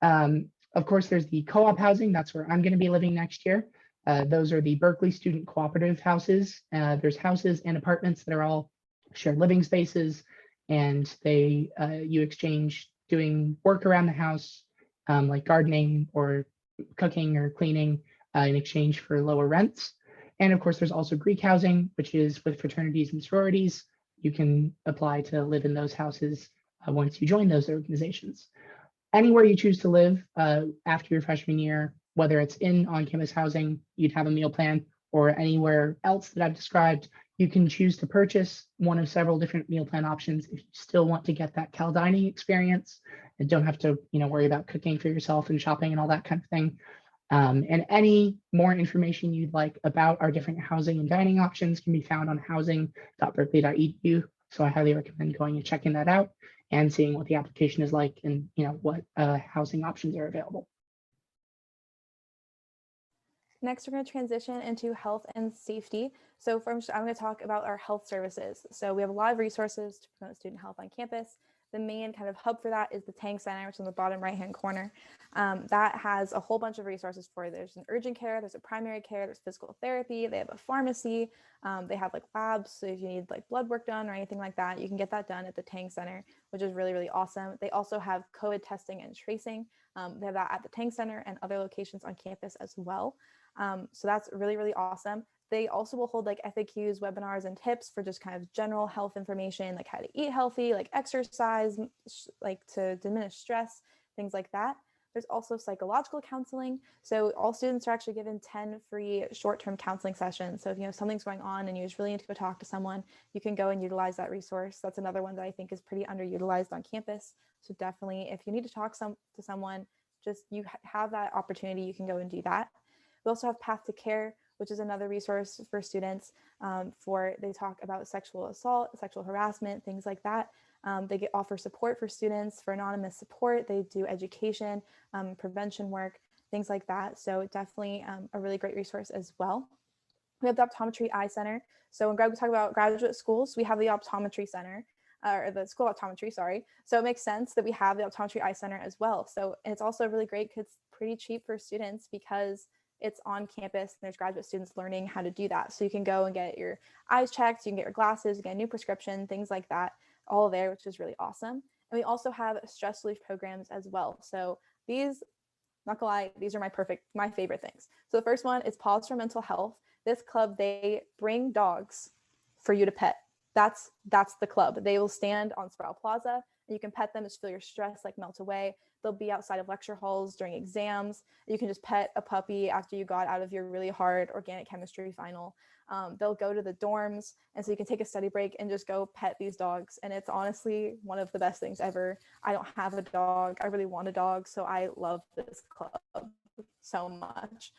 Of course, there's the co-op housing. That's where I'm going to be living next year. Those are the Berkeley Student Cooperative houses. There's houses and apartments that are all shared living spaces, and you exchange doing work around the house, like gardening or cooking or cleaning in exchange for lower rents. And of course, there's also Greek housing, which is with fraternities and sororities. You can apply to live in those houses once you join those organizations. Anywhere you choose to live after your freshman year, whether it's in on-campus housing, you'd have a meal plan, or anywhere else that I've described, you can choose to purchase one of several different meal plan options if you still want to get that Cal dining experience and don't have to worry about cooking for yourself and shopping and all that kind of thing. And any more information you'd like about our different housing and dining options can be found on housing.berkeley.edu. So I highly recommend going and checking that out and seeing what the application is like and what housing options are available. Next, we're going to transition into health and safety. So first, I'm going to talk about our health services. So we have a lot of resources to promote student health on campus. The main kind of hub for that is the Tang Center, which is in the bottom right-hand corner. That has a whole bunch of resources for you. There's an urgent care, there's a primary care, there's physical therapy, they have a pharmacy, they have like labs. So if you need like blood work done or anything like that, you can get that done at the Tang Center, which is really, really awesome. They also have COVID testing and tracing. They have that at the Tang Center and other locations on campus as well. So that's really, really awesome. They also will hold like FAQs, webinars, and tips for just kind of general health information, like how to eat healthy, like exercise, like to diminish stress, things like that. There's also psychological counseling. So all students are actually given 10 free short-term counseling sessions. So if something's going on and you just really need to go talk to someone, you can go and utilize that resource. That's another one that I think is pretty underutilized on campus. So definitely, if you need to talk to someone, just you have that opportunity, you can go and do that. We also have Path to Care, which is another resource for students they talk about sexual assault, sexual harassment, things like that. They offer support for students, for anonymous support. They do education, prevention work, things like that. So definitely a really great resource as well. We have the Optometry Eye Center. So when Greg was talking about graduate schools, we have the Optometry Center, or the School of Optometry, sorry. So it makes sense that we have the Optometry Eye Center as well. So it's also really great because it's pretty cheap for students because it's on campus and there's graduate students learning how to do that. So you can go and get your eyes checked, you can get your glasses, you get a new prescription, things like that, all there, which is really awesome. And we also have stress relief programs as well. So these, not gonna lie, these are my favorite things. So the first one is Pause for Mental Health. This club, they bring dogs for you to pet. That's the club. They will stand on Sproul Plaza and you can pet them, just feel your stress like melt away. They'll be outside of lecture halls during exams. You can just pet a puppy after you got out of your really hard organic chemistry final. They'll go to the dorms, and so you can take a study break and just go pet these dogs. And it's honestly one of the best things ever. I don't have a dog. I really want a dog, so I love this club so much.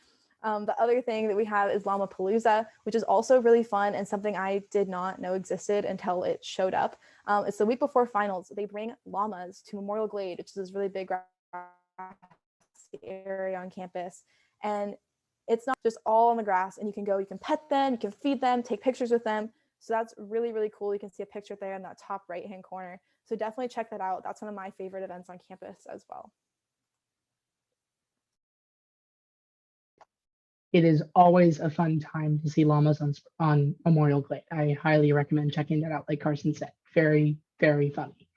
The other thing that we have is Llama-palooza, which is also really fun and something I did not know existed until it showed up. It's the week before finals. They bring llamas to Memorial Glade, which is this really big area on campus. And it's not just all on the grass, and you can go, you can pet them, you can feed them, take pictures with them. So that's really, really cool. You can see a picture there in that top right-hand corner. So definitely check that out. That's one of my favorite events on campus as well. It is always a fun time to see llamas on Memorial Glade. I highly recommend checking that out, like Carson said. Very, very funny.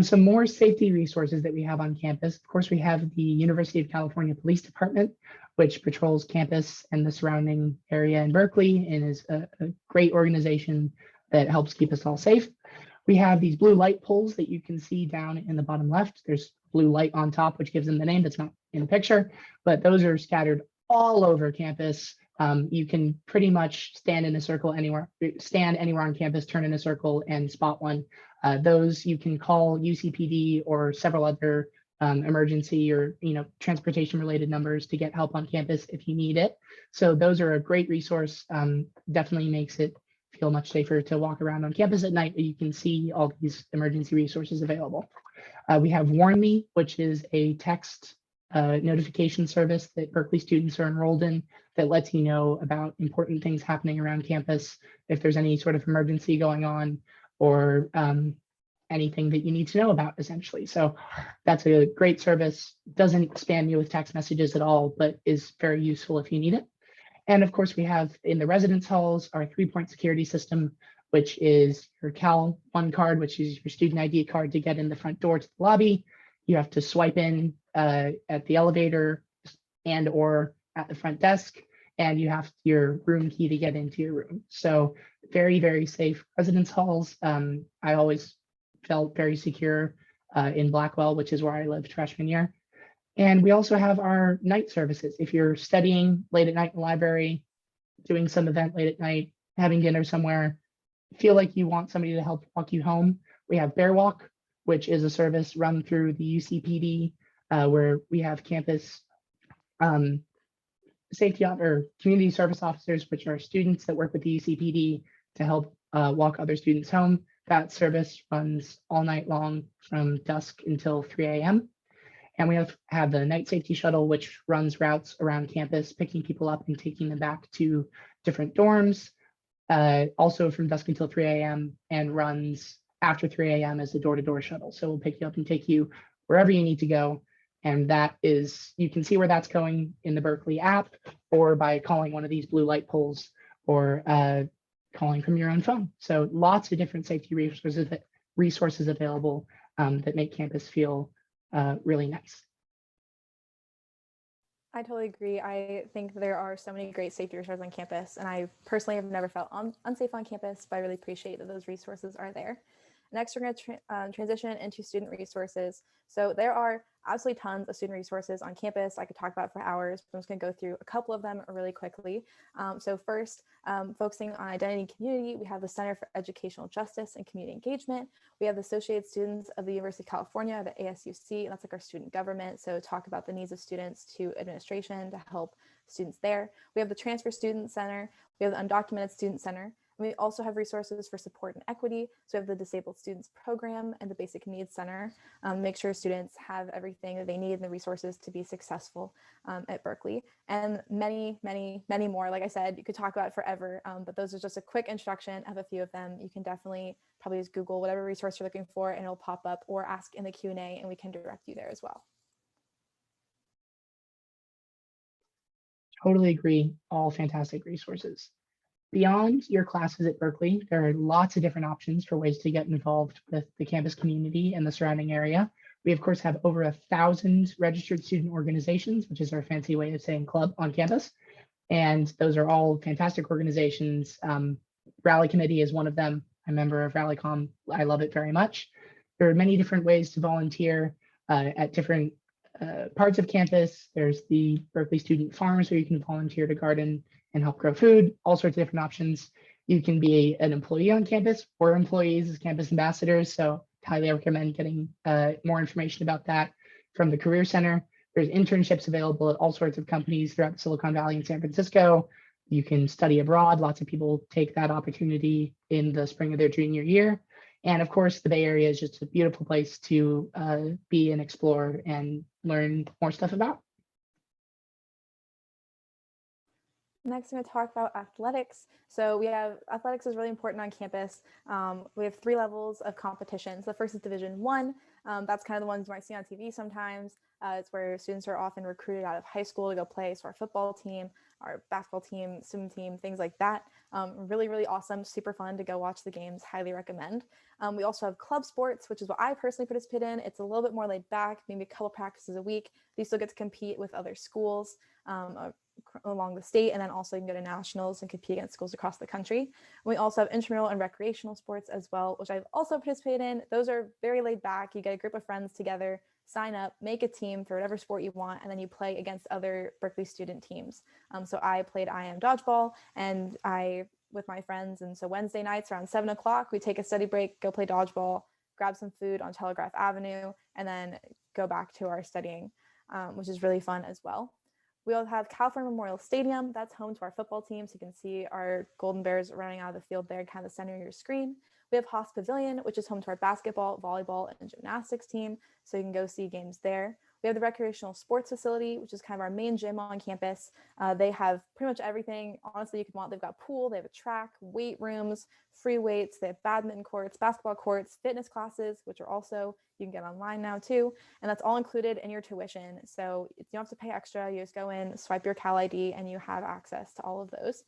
Some more safety resources that we have on campus. Of course, we have the University of California Police Department, which patrols campus and the surrounding area in Berkeley and is a great organization that helps keep us all safe. We have these blue light poles that you can see down in the bottom left. There's blue light on top, which gives them the name that's not in the picture, but those are scattered all over campus. You can pretty much stand anywhere on campus, turn in a circle and spot one. Those you can call UCPD or several other emergency or transportation related numbers to get help on campus if you need it. So those are a great resource. Definitely makes it feel much safer to walk around on campus at night. You can see all these emergency resources available. We have Warn Me, which is a text notification service that Berkeley students are enrolled in that lets you know about important things happening around campus, if there's any sort of emergency going on or anything that you need to know about, essentially. So that's a great service. Doesn't spam you with text messages at all, but is very useful if you need it. And of course, we have in the residence halls our 3-point security system, which is your Cal 1 card, which is your student ID card to get in the front door to the lobby. You have to swipe in at the elevator and or at the front desk, and you have your room key to get into your room. So very, very safe residence halls. I always felt very secure in Blackwell, which is where I lived freshman year. And we also have our night services. If you're studying late at night in the library, doing some event late at night, having dinner somewhere, feel like you want somebody to help walk you home, we have Bear Walk, which is a service run through the UCPD, where we have campus safety or community service officers, which are students that work with the UCPD to help walk other students home. That service runs all night long from dusk until 3 a.m. And we have the night safety shuttle, which runs routes around campus, picking people up and taking them back to different dorms, also from dusk until 3 a.m. and runs after 3 a.m. as the door-to-door shuttle. So we'll pick you up and take you wherever you need to go. And that is, you can see where that's going in the Berkeley app or by calling one of these blue light poles or calling from your own phone. So lots of different safety resources available that make campus feel really nice. I totally agree. I think there are so many great safety resources on campus, and I personally have never felt unsafe on campus, but I really appreciate that those resources are there. Next, we're going to transition into student resources. So there are absolutely tons of student resources on campus. I could talk about for hours, but I'm just going to go through a couple of them really quickly. So first, focusing on identity and community, we have the Center for Educational Justice and Community Engagement. We have the Associated Students of the University of California, the ASUC, and that's like our student government. So talk about the needs of students to administration to help students there. We have the Transfer Student Center, we have the Undocumented Student Center, and we also have resources for support and equity. So we have the Disabled Students Program and the Basic Needs Center, make sure students have everything that they need and the resources to be successful at Berkeley. And many, many, many more. Like I said, you could talk about it forever, but those are just a quick introduction of a few of them. You can definitely probably just Google whatever resource you're looking for and it'll pop up, or ask in the Q&A and we can direct you there as well. Totally agree. All fantastic resources. Beyond your classes at Berkeley, there are lots of different options for ways to get involved with the campus community and the surrounding area. We, of course, have over 1,000 registered student organizations, which is our fancy way of saying club on campus. And those are all fantastic organizations. Rally Committee is one of them. I'm a member of RallyCom. I love it very much. There are many different ways to volunteer at different parts of campus. There's the Berkeley Student Farms where you can volunteer to garden and help grow food, all sorts of different options. You can be an employee on campus or employees as campus ambassadors. So highly recommend getting more information about that from the Career Center. There's internships available at all sorts of companies throughout the Silicon Valley and San Francisco. You can study abroad. Lots of people take that opportunity in the spring of their junior year. And of course, the Bay Area is just a beautiful place to be and explore and learn more stuff about. Next, I'm going to talk about athletics. So we have athletics is really important on campus. We have 3 levels of competitions. The first is Division I. That's kind of the ones you might see on TV sometimes. It's where students are often recruited out of high school to go play. So our football team, our basketball team, swim team, things like that. Really, really awesome, super fun to go watch the games. Highly recommend. We also have club sports, which is what I personally participate in. It's a little bit more laid back, maybe a couple practices a week. You still get to compete with other schools along the state, and then also you can go to nationals and compete against schools across the country. And we also have intramural and recreational sports as well, which I've also participated in. Those are very laid back. You get a group of friends together, sign up, make a team for whatever sport you want, and then you play against other Berkeley student teams. So I played IM dodgeball and with my friends. And so Wednesday nights around 7 o'clock, we take a study break, go play dodgeball, grab some food on Telegraph Avenue, and then go back to our studying, which is really fun as well. We also have California Memorial Stadium. That's home to our football team. So you can see our Golden Bears running out of the field there, kind of the center of your screen. We have Haas Pavilion, which is home to our basketball, volleyball, and gymnastics team. So you can go see games there. We have the Recreational Sports facility, which is kind of our main gym on campus. They have pretty much everything, honestly, you could want. They've got pool, they have a track, weight rooms, free weights, they have badminton courts, basketball courts, fitness classes, which are also, you can get online now too. And that's all included in your tuition. So you don't have to pay extra. You just go in, swipe your Cal ID, and you have access to all of those.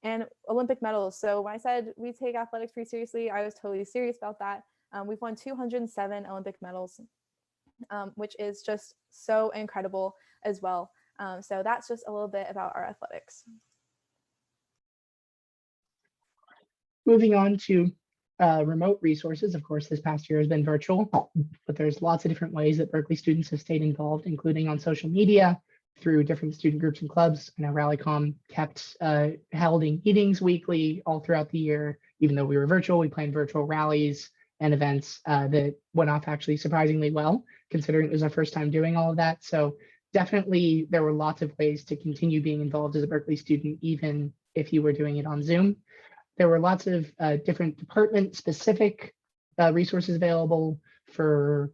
And Olympic medals. So when I said we take athletics pretty seriously, I was totally serious about that. We've won 207 Olympic medals, which is just so incredible as well. So that's just a little bit about our athletics. Moving on to remote resources. Of course, this past year has been virtual, but there's lots of different ways that Berkeley students have stayed involved, including on social media, through different student groups and clubs. I know RallyCom kept holding meetings weekly all throughout the year. Even though we were virtual, we planned virtual rallies and events that went off actually surprisingly well, considering it was our first time doing all of that. So definitely there were lots of ways to continue being involved as a Berkeley student, even if you were doing it on Zoom. There were lots of different department-specific resources available for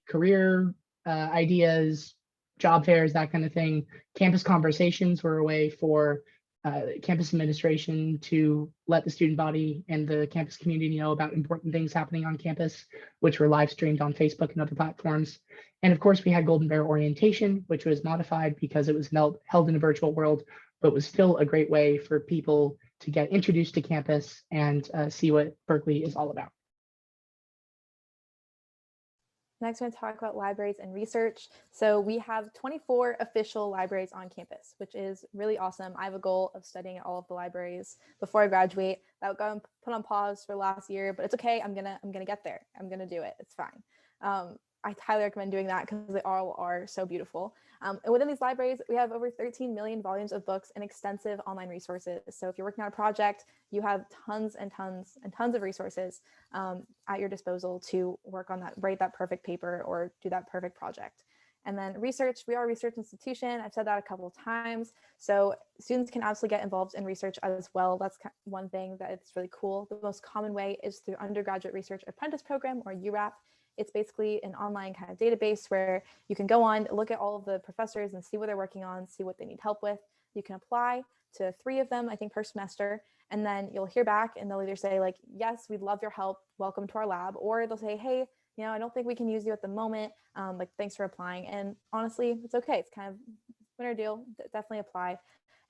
career ideas, job fairs, that kind of thing. Campus conversations were a way for campus administration to let the student body and the campus community know about important things happening on campus, which were live streamed on Facebook and other platforms. And of course, we had Golden Bear Orientation, which was modified because it was held in a virtual world, but was still a great way for people to get introduced to campus and see what Berkeley is all about. Next, I'm going to talk about libraries and research. So we have 24 official libraries on campus, which is really awesome. I have a goal of studying at all of the libraries before I graduate. That got put on pause for last year, but it's okay. I'm gonna get there. I'm gonna do it. It's fine. I highly recommend doing that because they all are so beautiful. And within these libraries, we have over 13 million volumes of books and extensive online resources. So if you're working on a project, you have tons and tons and tons of resources at your disposal to work on that, write that perfect paper or do that perfect project. And then research, we are a research institution. I've said that a couple of times. So students can absolutely get involved in research as well. That's one thing that it's really cool. The most common way is through Undergraduate Research Apprentice Program, or URAP. It's basically an online kind of database where you can go on, look at all of the professors and see what they're working on, see what they need help with. You can apply to 3 of them, I think, per semester. And then you'll hear back and they'll either say like, yes, we'd love your help, welcome to our lab. Or they'll say, hey, I don't think we can use you at the moment. Like, thanks for applying. And honestly, it's okay. It's kind of winner deal, definitely apply.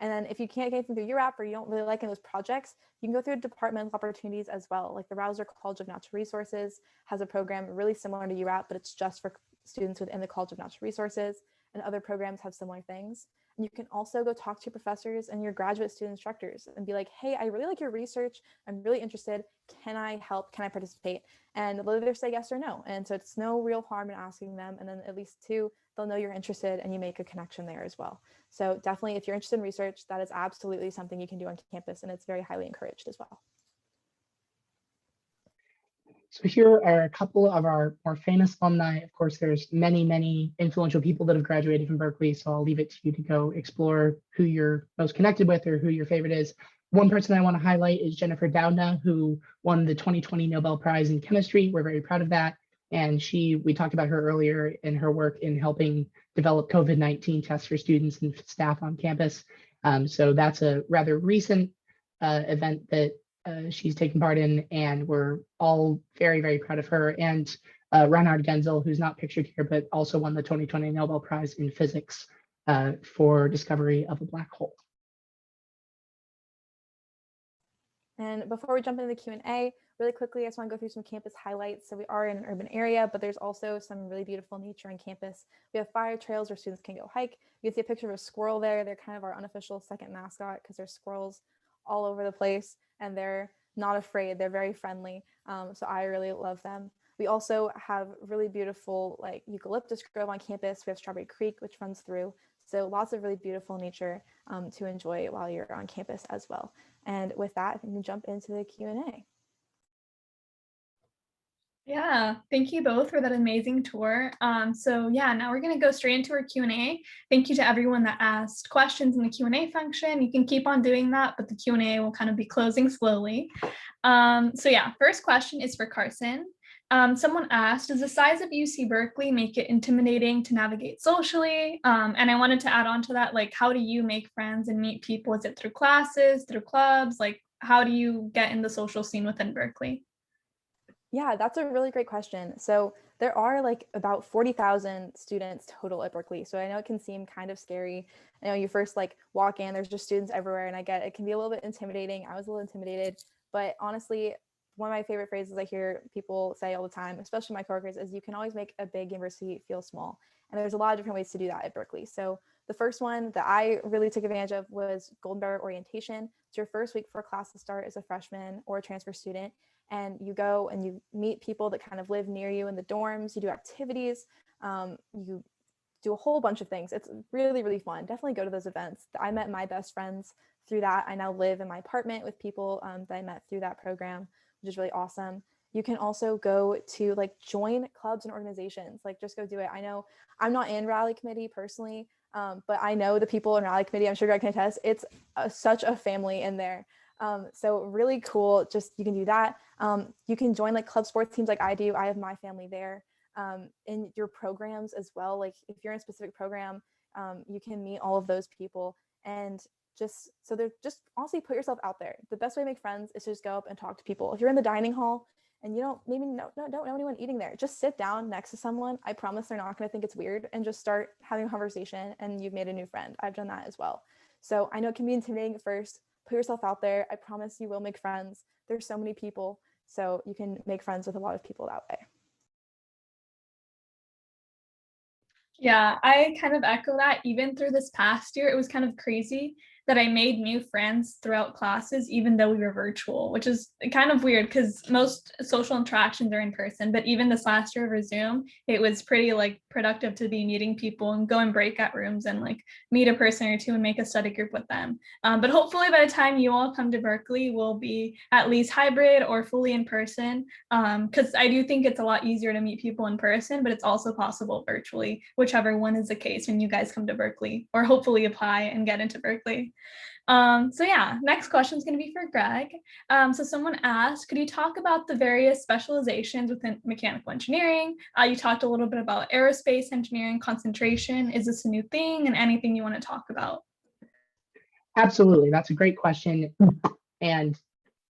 And then if you can't get anything through URAP or you don't really like any of those projects, you can go through departmental opportunities as well. Like the Rouser College of Natural Resources has a program really similar to URAP, but it's just for students within the College of Natural Resources, and other programs have similar things. And you can also go talk to your professors and your graduate student instructors and be like, hey, I really like your research. I'm really interested. Can I help? Can I participate? And they'll either say yes or no. And so it's no real harm in asking them. And then at least 2, they'll know you're interested and you make a connection there as well. So definitely, if you're interested in research, that is absolutely something you can do on campus, and it's very highly encouraged as well. So here are a couple of our more famous alumni. Of course, there's many, many influential people that have graduated from Berkeley, so I'll leave it to you to go explore who you're most connected with or who your favorite is. One person I want to highlight is Jennifer Doudna, who won the 2020 Nobel Prize in Chemistry. We're very proud of that. And we talked about her earlier in her work in helping develop COVID-19 tests for students and staff on campus. So that's a rather recent event that she's taken part in, and we're all very, very proud of her. And Reinhard Genzel, who's not pictured here, but also won the 2020 Nobel Prize in Physics for discovery of a black hole. And before we jump into the Q&A, really quickly, I just want to go through some campus highlights. So we are in an urban area, but there's also some really beautiful nature on campus. We have fire trails where students can go hike. You can see a picture of a squirrel there. They're kind of our unofficial second mascot because there's squirrels all over the place and they're not afraid. They're very friendly. So I really love them. We also have really beautiful like eucalyptus grove on campus. We have Strawberry Creek, which runs through. So lots of really beautiful nature to enjoy while you're on campus as well. And with that, I think we can jump into the Q&A. Yeah, thank you both for that amazing tour. So yeah, now we're going to go straight into our Q&A. Thank you to everyone that asked questions in the Q&A function. You can keep on doing that, but the Q&A will kind of be closing slowly. So yeah, first question is for Carson. Someone asked, does the size of UC Berkeley make it intimidating to navigate socially? And I wanted to add on to that, like, how do you make friends and meet people? Is it through classes, through clubs? Like, how do you get in the social scene within Berkeley? Yeah, that's a really great question. So there are like about 40,000 students total at Berkeley. So I know it can seem kind of scary. I know you first like walk in, there's just students everywhere, and I get it can be a little bit intimidating. I was a little intimidated, but honestly, one of my favorite phrases I hear people say all the time, especially my coworkers, is you can always make a big university feel small. And there's a lot of different ways to do that at Berkeley. So the first one that I really took advantage of was Golden Bear Orientation. It's your first week for a class to start as a freshman or a transfer student. And you go and you meet people that kind of live near you in the dorms. You do activities. You do a whole bunch of things. It's really, really fun. Definitely go to those events. I met my best friends through that. I now live in my apartment with people that I met through that program, which is really awesome. You can also go to like join clubs and organizations, like just go do it. I know I'm not in rally committee personally, but I know the people in rally committee, I'm sure Greg can attest, it's such a family in there. So really cool. Just you can do that. You can join like club sports teams like I do. I have my family there. In your programs as well. Like if you're in a specific program, you can meet all of those people and just so they're just honestly put yourself out there. The best way to make friends is to just go up and talk to people. If you're in the dining hall and you don't know anyone eating there, just sit down next to someone. I promise they're not going to think it's weird, and just start having a conversation and you've made a new friend. I've done that as well. So I know it can be intimidating at first. Put yourself out there. I promise you will make friends. There's so many people, so you can make friends with a lot of people that way. Yeah, I kind of echo that. Even through this past year, it was kind of crazy that I made new friends throughout classes, even though we were virtual, which is kind of weird because most social interactions are in person. But even this last year over Zoom, it was pretty like productive to be meeting people and go in breakout rooms and like meet a person or two and make a study group with them. But hopefully by the time you all come to Berkeley, we'll be at least hybrid or fully in person, because I do think it's a lot easier to meet people in person, but it's also possible virtually, whichever one is the case when you guys come to Berkeley, or hopefully apply and get into Berkeley. So yeah, next question is going to be for Greg. So someone asked, could you talk about the various specializations within mechanical engineering? You talked a little bit about aerospace engineering concentration. Is this a new thing, and anything you want to talk about? Absolutely, that's a great question, and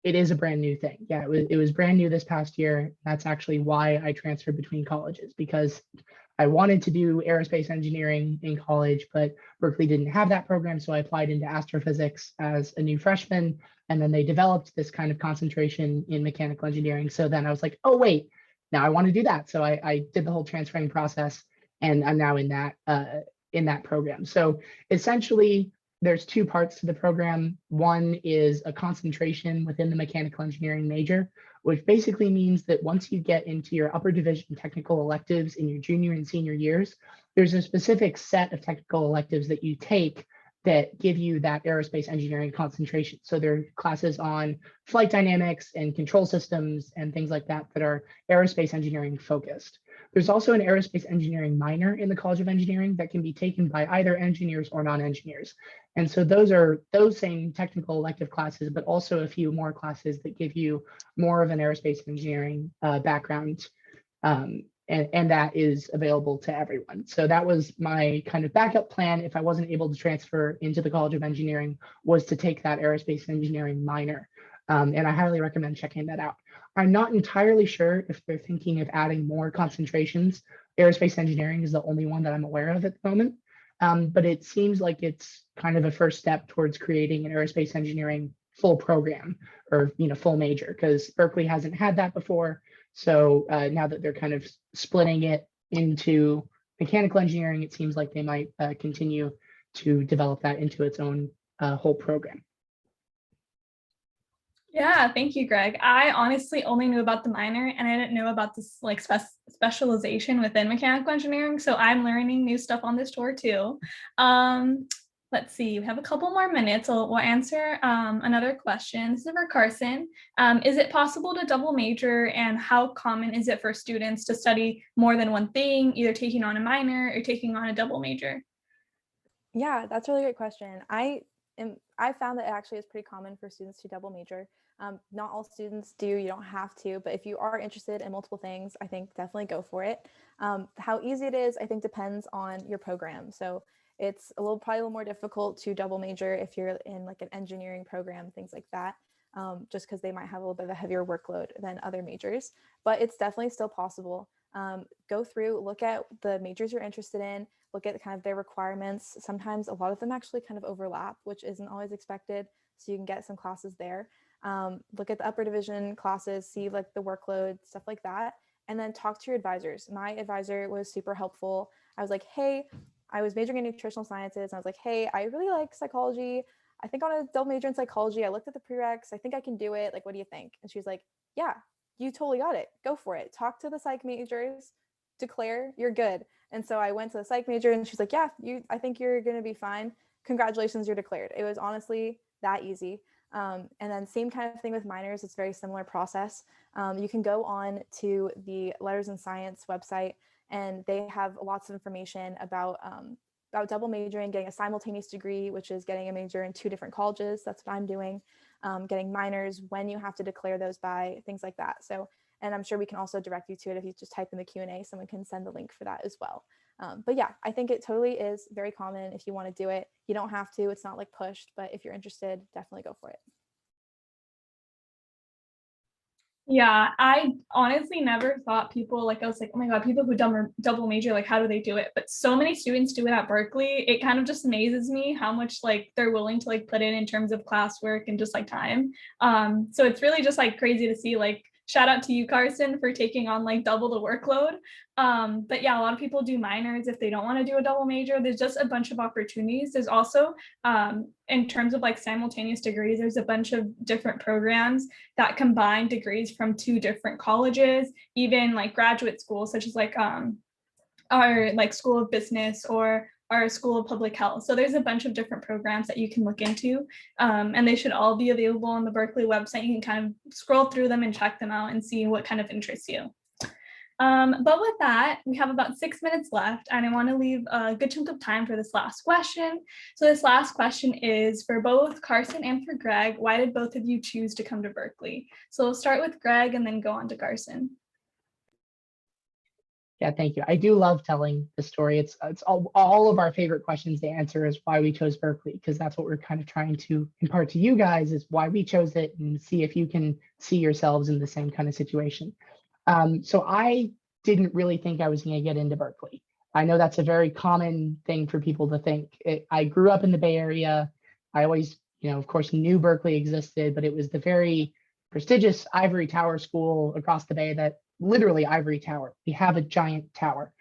it is a brand new thing. Yeah, it was brand new this past year. That's actually why I transferred between colleges, because I wanted to do aerospace engineering in college, but Berkeley didn't have that program. So I applied into astrophysics as a new freshman. And then they developed this kind of concentration in mechanical engineering. So then I was like, oh, wait, now I want to do that. So I did the whole transferring process, and I'm now in that program. So essentially, there's two parts to the program. One is a concentration within the mechanical engineering major, which basically means that once you get into your upper division technical electives in your junior and senior years, there's a specific set of technical electives that you take that give you that aerospace engineering concentration. So there are classes on flight dynamics and control systems and things like that that are aerospace engineering focused. There's also an aerospace engineering minor in the College of Engineering that can be taken by either engineers or non-engineers. And so those are those same technical elective classes, but also a few more classes that give you more of an aerospace engineering background. And that is available to everyone. So that was my kind of backup plan if I wasn't able to transfer into the College of Engineering, was to take that aerospace engineering minor. And I highly recommend checking that out. I'm not entirely sure if they're thinking of adding more concentrations. Aerospace engineering is the only one that I'm aware of at the moment. But it seems like it's kind of a first step towards creating an aerospace engineering full program, or full major, because Berkeley hasn't had that before. So now that they're kind of splitting it into mechanical engineering, it seems like they might continue to develop that into its own whole program. Yeah, thank you, Greg. I honestly only knew about the minor, and I didn't know about this like specialization within mechanical engineering. So I'm learning new stuff on this tour too. Let's see, we have a couple more minutes. So we'll answer another question. This is for Carson. Is it possible to double major, and how common is it for students to study more than one thing, either taking on a minor or taking on a double major? Yeah, that's a really great question. I found that it actually is pretty common for students to double major. Not all students do, you don't have to, but if you are interested in multiple things, I think definitely go for it. How easy it is, I think, depends on your program. So it's probably a little more difficult to double major if you're in like an engineering program, things like that, just because they might have a little bit of a heavier workload than other majors, but it's definitely still possible. Go through, look at the majors you're interested in, look at kind of their requirements. Sometimes a lot of them actually kind of overlap, which isn't always expected. So you can get some classes there. Look at the upper division classes, see like the workload, stuff like that. And then talk to your advisors. My advisor was super helpful. I was like, hey, I was majoring in nutritional sciences. And I was like, hey, I really like psychology. I think I want to double major in psychology. I looked at the prereqs. I think I can do it. Like, what do you think? And she was like, yeah, you totally got it. Go for it. Talk to the psych majors, declare, you're good. And so I went to the psych major, and she's like, yeah, I think you're going to be fine. Congratulations, you're declared. It was honestly that easy. And then same kind of thing with minors. It's a very similar process. You can go on to the Letters in Science website, and they have lots of information about double majoring, getting a simultaneous degree, which is getting a major in 2 different colleges. That's what I'm doing. Getting minors, when you have to declare those by, things like that. So, and I'm sure we can also direct you to it. If you just type in the Q&A, someone can send the link for that as well. But yeah, I think it totally is very common if you want to do it. You don't have to, it's not like pushed, but if you're interested, definitely go for it. Yeah, I honestly never thought people, like, I was like, oh my God, people who double major, like, how do they do it? But so many students do it at Berkeley. It kind of just amazes me how much like they're willing to like put in terms of classwork and just like time. So it's really just like crazy to see like shout out to you, Carson, for taking on like double the workload. But yeah, a lot of people do minors if they don't want to do a double major. There's just a bunch of opportunities. There's also, in terms of like simultaneous degrees, there's a bunch of different programs that combine degrees from 2 different colleges, even like graduate schools, such as like our like School of Business or our School of Public Health. So there's a bunch of different programs that you can look into, and they should all be available on the Berkeley website. You can kind of scroll through them and check them out and see what kind of interests you. But with that, we have about 6 minutes left, and I want to leave a good chunk of time for this last question. So this last question is for both Carson and for Greg. Why did both of you choose to come to Berkeley? So we'll start with Greg and then go on to Carson. Yeah, thank you. I do love telling the story. It's all of our favorite questions to answer is why we chose Berkeley, because that's what we're kind of trying to impart to you guys is why we chose it and see if you can see yourselves in the same kind of situation. So I didn't really think I was going to get into Berkeley. I know that's a very common thing for people to think. I grew up in the Bay Area. I always, of course, knew Berkeley existed, but it was the very prestigious Ivory Tower school across the bay that literally Ivory Tower. We have a giant tower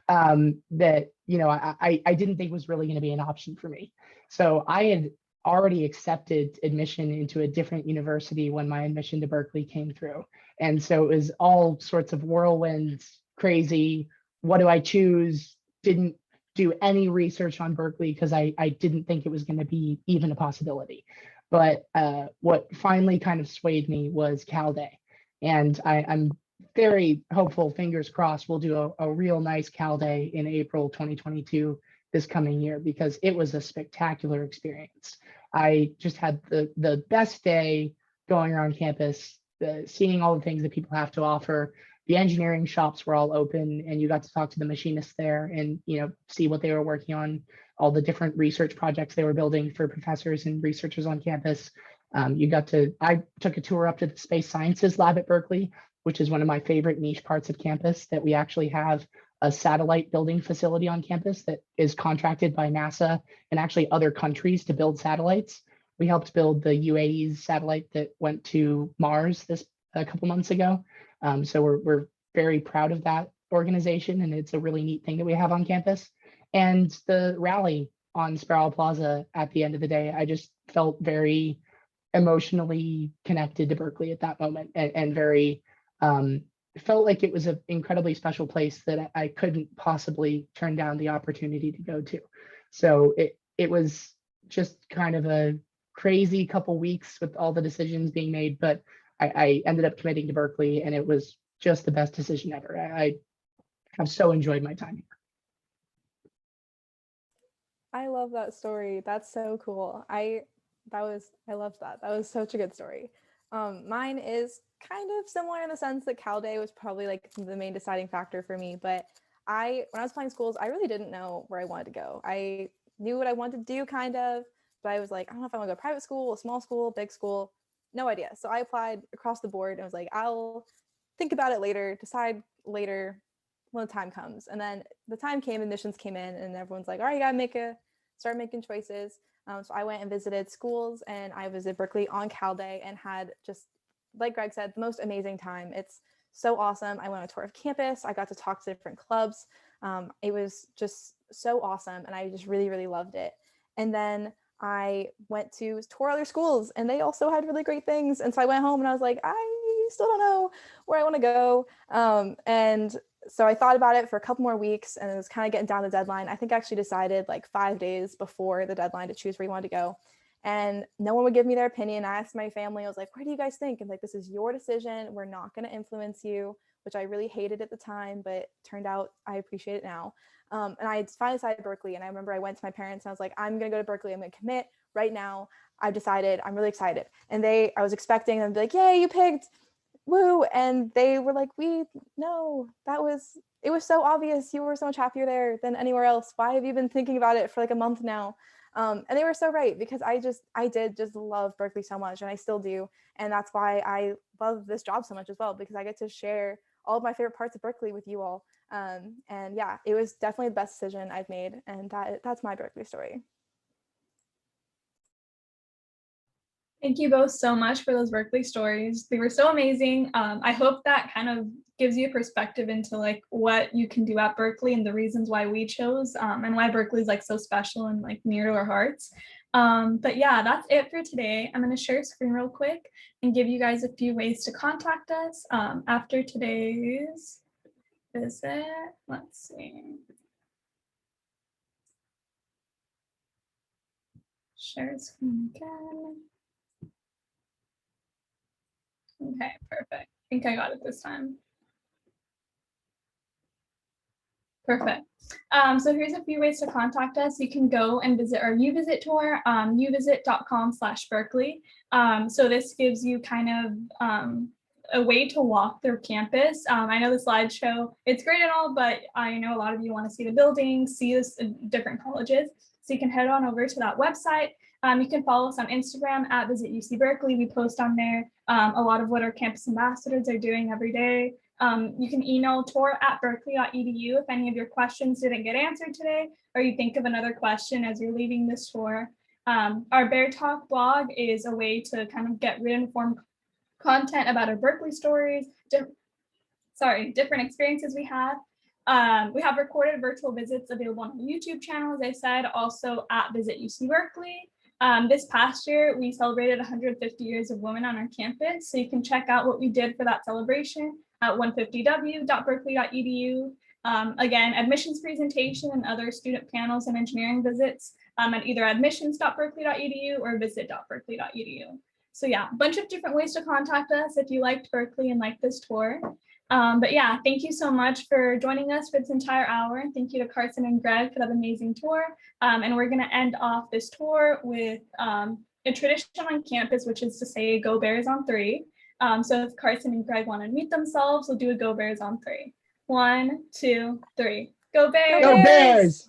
that, I didn't think was really going to be an option for me. So I had already accepted admission into a different university when my admission to Berkeley came through. And so it was all sorts of whirlwinds, crazy. What do I choose? Didn't do any research on Berkeley because I didn't think it was going to be even a possibility. But what finally kind of swayed me was Cal Day. And I'm very hopeful, fingers crossed, we'll do a real nice Cal Day in April 2022 this coming year, because it was a spectacular experience. I just had the best day going around campus, seeing all the things that people have to offer. The engineering shops were all open and you got to talk to the machinists there and see what they were working on, all the different research projects they were building for professors and researchers on campus. I took a tour up to the Space Sciences lab at Berkeley, which is one of my favorite niche parts of campus, that we actually have a satellite building facility on campus that is contracted by NASA and actually other countries to build satellites. We helped build the UAE's satellite that went to Mars a couple months ago. So we're very proud of that organization, and it's a really neat thing that we have on campus. And the rally on Sparrow Plaza at the end of the day, I just felt very emotionally connected to Berkeley at that moment, and very felt like it was an incredibly special place that I couldn't possibly turn down the opportunity to go to. So it was just kind of a crazy couple weeks with all the decisions being made, but I ended up committing to Berkeley, and it was just the best decision ever. I have so enjoyed my time here. I love that story. That's so cool. I loved that. That was such a good story. Mine is kind of similar in the sense that Cal Day was probably like the main deciding factor for me. But when I was applying schools, I really didn't know where I wanted to go. I knew what I wanted to do kind of, but I was like, I don't know if I want to go to private school, a small school, big school, no idea. So I applied across the board and was like, I'll think about it later, decide later when the time comes. And then the time came, admissions came in, and everyone's like, all right, you gotta start making choices. So I went and visited schools, and I visited Berkeley on Cal Day and had just, like Greg said, the most amazing time. It's so awesome. I went on a tour of campus. I got to talk to different clubs. It was just so awesome, and I just really, really loved it. And then I went to tour other schools, and they also had really great things. And so I went home and I was like, I still don't know where I want to go. And so I thought about it for a couple more weeks, and it was kind of getting down the deadline. I think I actually decided like 5 days before the deadline to choose where you wanted to go. And no one would give me their opinion. I asked my family, I was like, what do you guys think? And like, this is your decision. We're not going to influence you, which I really hated at the time, but turned out I appreciate it now. And I finally decided Berkeley. And I remember I went to my parents and I was like, I'm going to go to Berkeley. I'm going to commit right now. I've decided. I'm really excited. And I was expecting them to be like, yay, you picked, woo. And they were like, it was so obvious. You were so much happier there than anywhere else. Why have you been thinking about it for like a month now? And they were so right, because I did just love Berkeley so much, and I still do. And that's why I love this job so much as well, because I get to share all of my favorite parts of Berkeley with you all. And yeah, it was definitely the best decision I've made. And that's my Berkeley story. Thank you both so much for those Berkeley stories. They were so amazing. I hope that kind of gives you a perspective into like what you can do at Berkeley and the reasons why we chose and why Berkeley is like so special and like near to our hearts. But yeah, that's it for today. I'm going to share screen real quick and give you guys a few ways to contact us after today's visit. Let's see. Share screen again. Okay, perfect. I think I got it this time. Perfect. So here's a few ways to contact us. You can go and visit our UVisit tour, uvisit.com/Berkeley. So this gives you kind of a way to walk through campus. I know the slideshow, it's great and all, but I know a lot of you want to see the buildings, see this different colleges. So you can head on over to that website. You can follow us on Instagram at Visit UC Berkeley. We post on there a lot of what our campus ambassadors are doing every day. You can email tour@berkeley.edu if any of your questions didn't get answered today, or you think of another question as you're leaving this tour. Our Bear Talk blog is a way to kind of get written form content about our Berkeley stories, different experiences we had. We have recorded virtual visits available on the YouTube channel, as I said, also at Visit UC Berkeley. This past year, we celebrated 150 years of women on our campus, so you can check out what we did for that celebration at 150w.berkeley.edu. Again, admissions presentation and other student panels and engineering visits at either admissions.berkeley.edu or visit.berkeley.edu. So yeah, a bunch of different ways to contact us if you liked Berkeley and liked this tour. But yeah, thank you so much for joining us for this entire hour. And thank you to Carson and Greg for that amazing tour. And we're gonna end off this tour with a tradition on campus, which is to say, go Bears on 3. So if Carson and Greg want to meet themselves, we'll do a go Bears on 3. 1, 2, 3. Go Bears! Go Bears!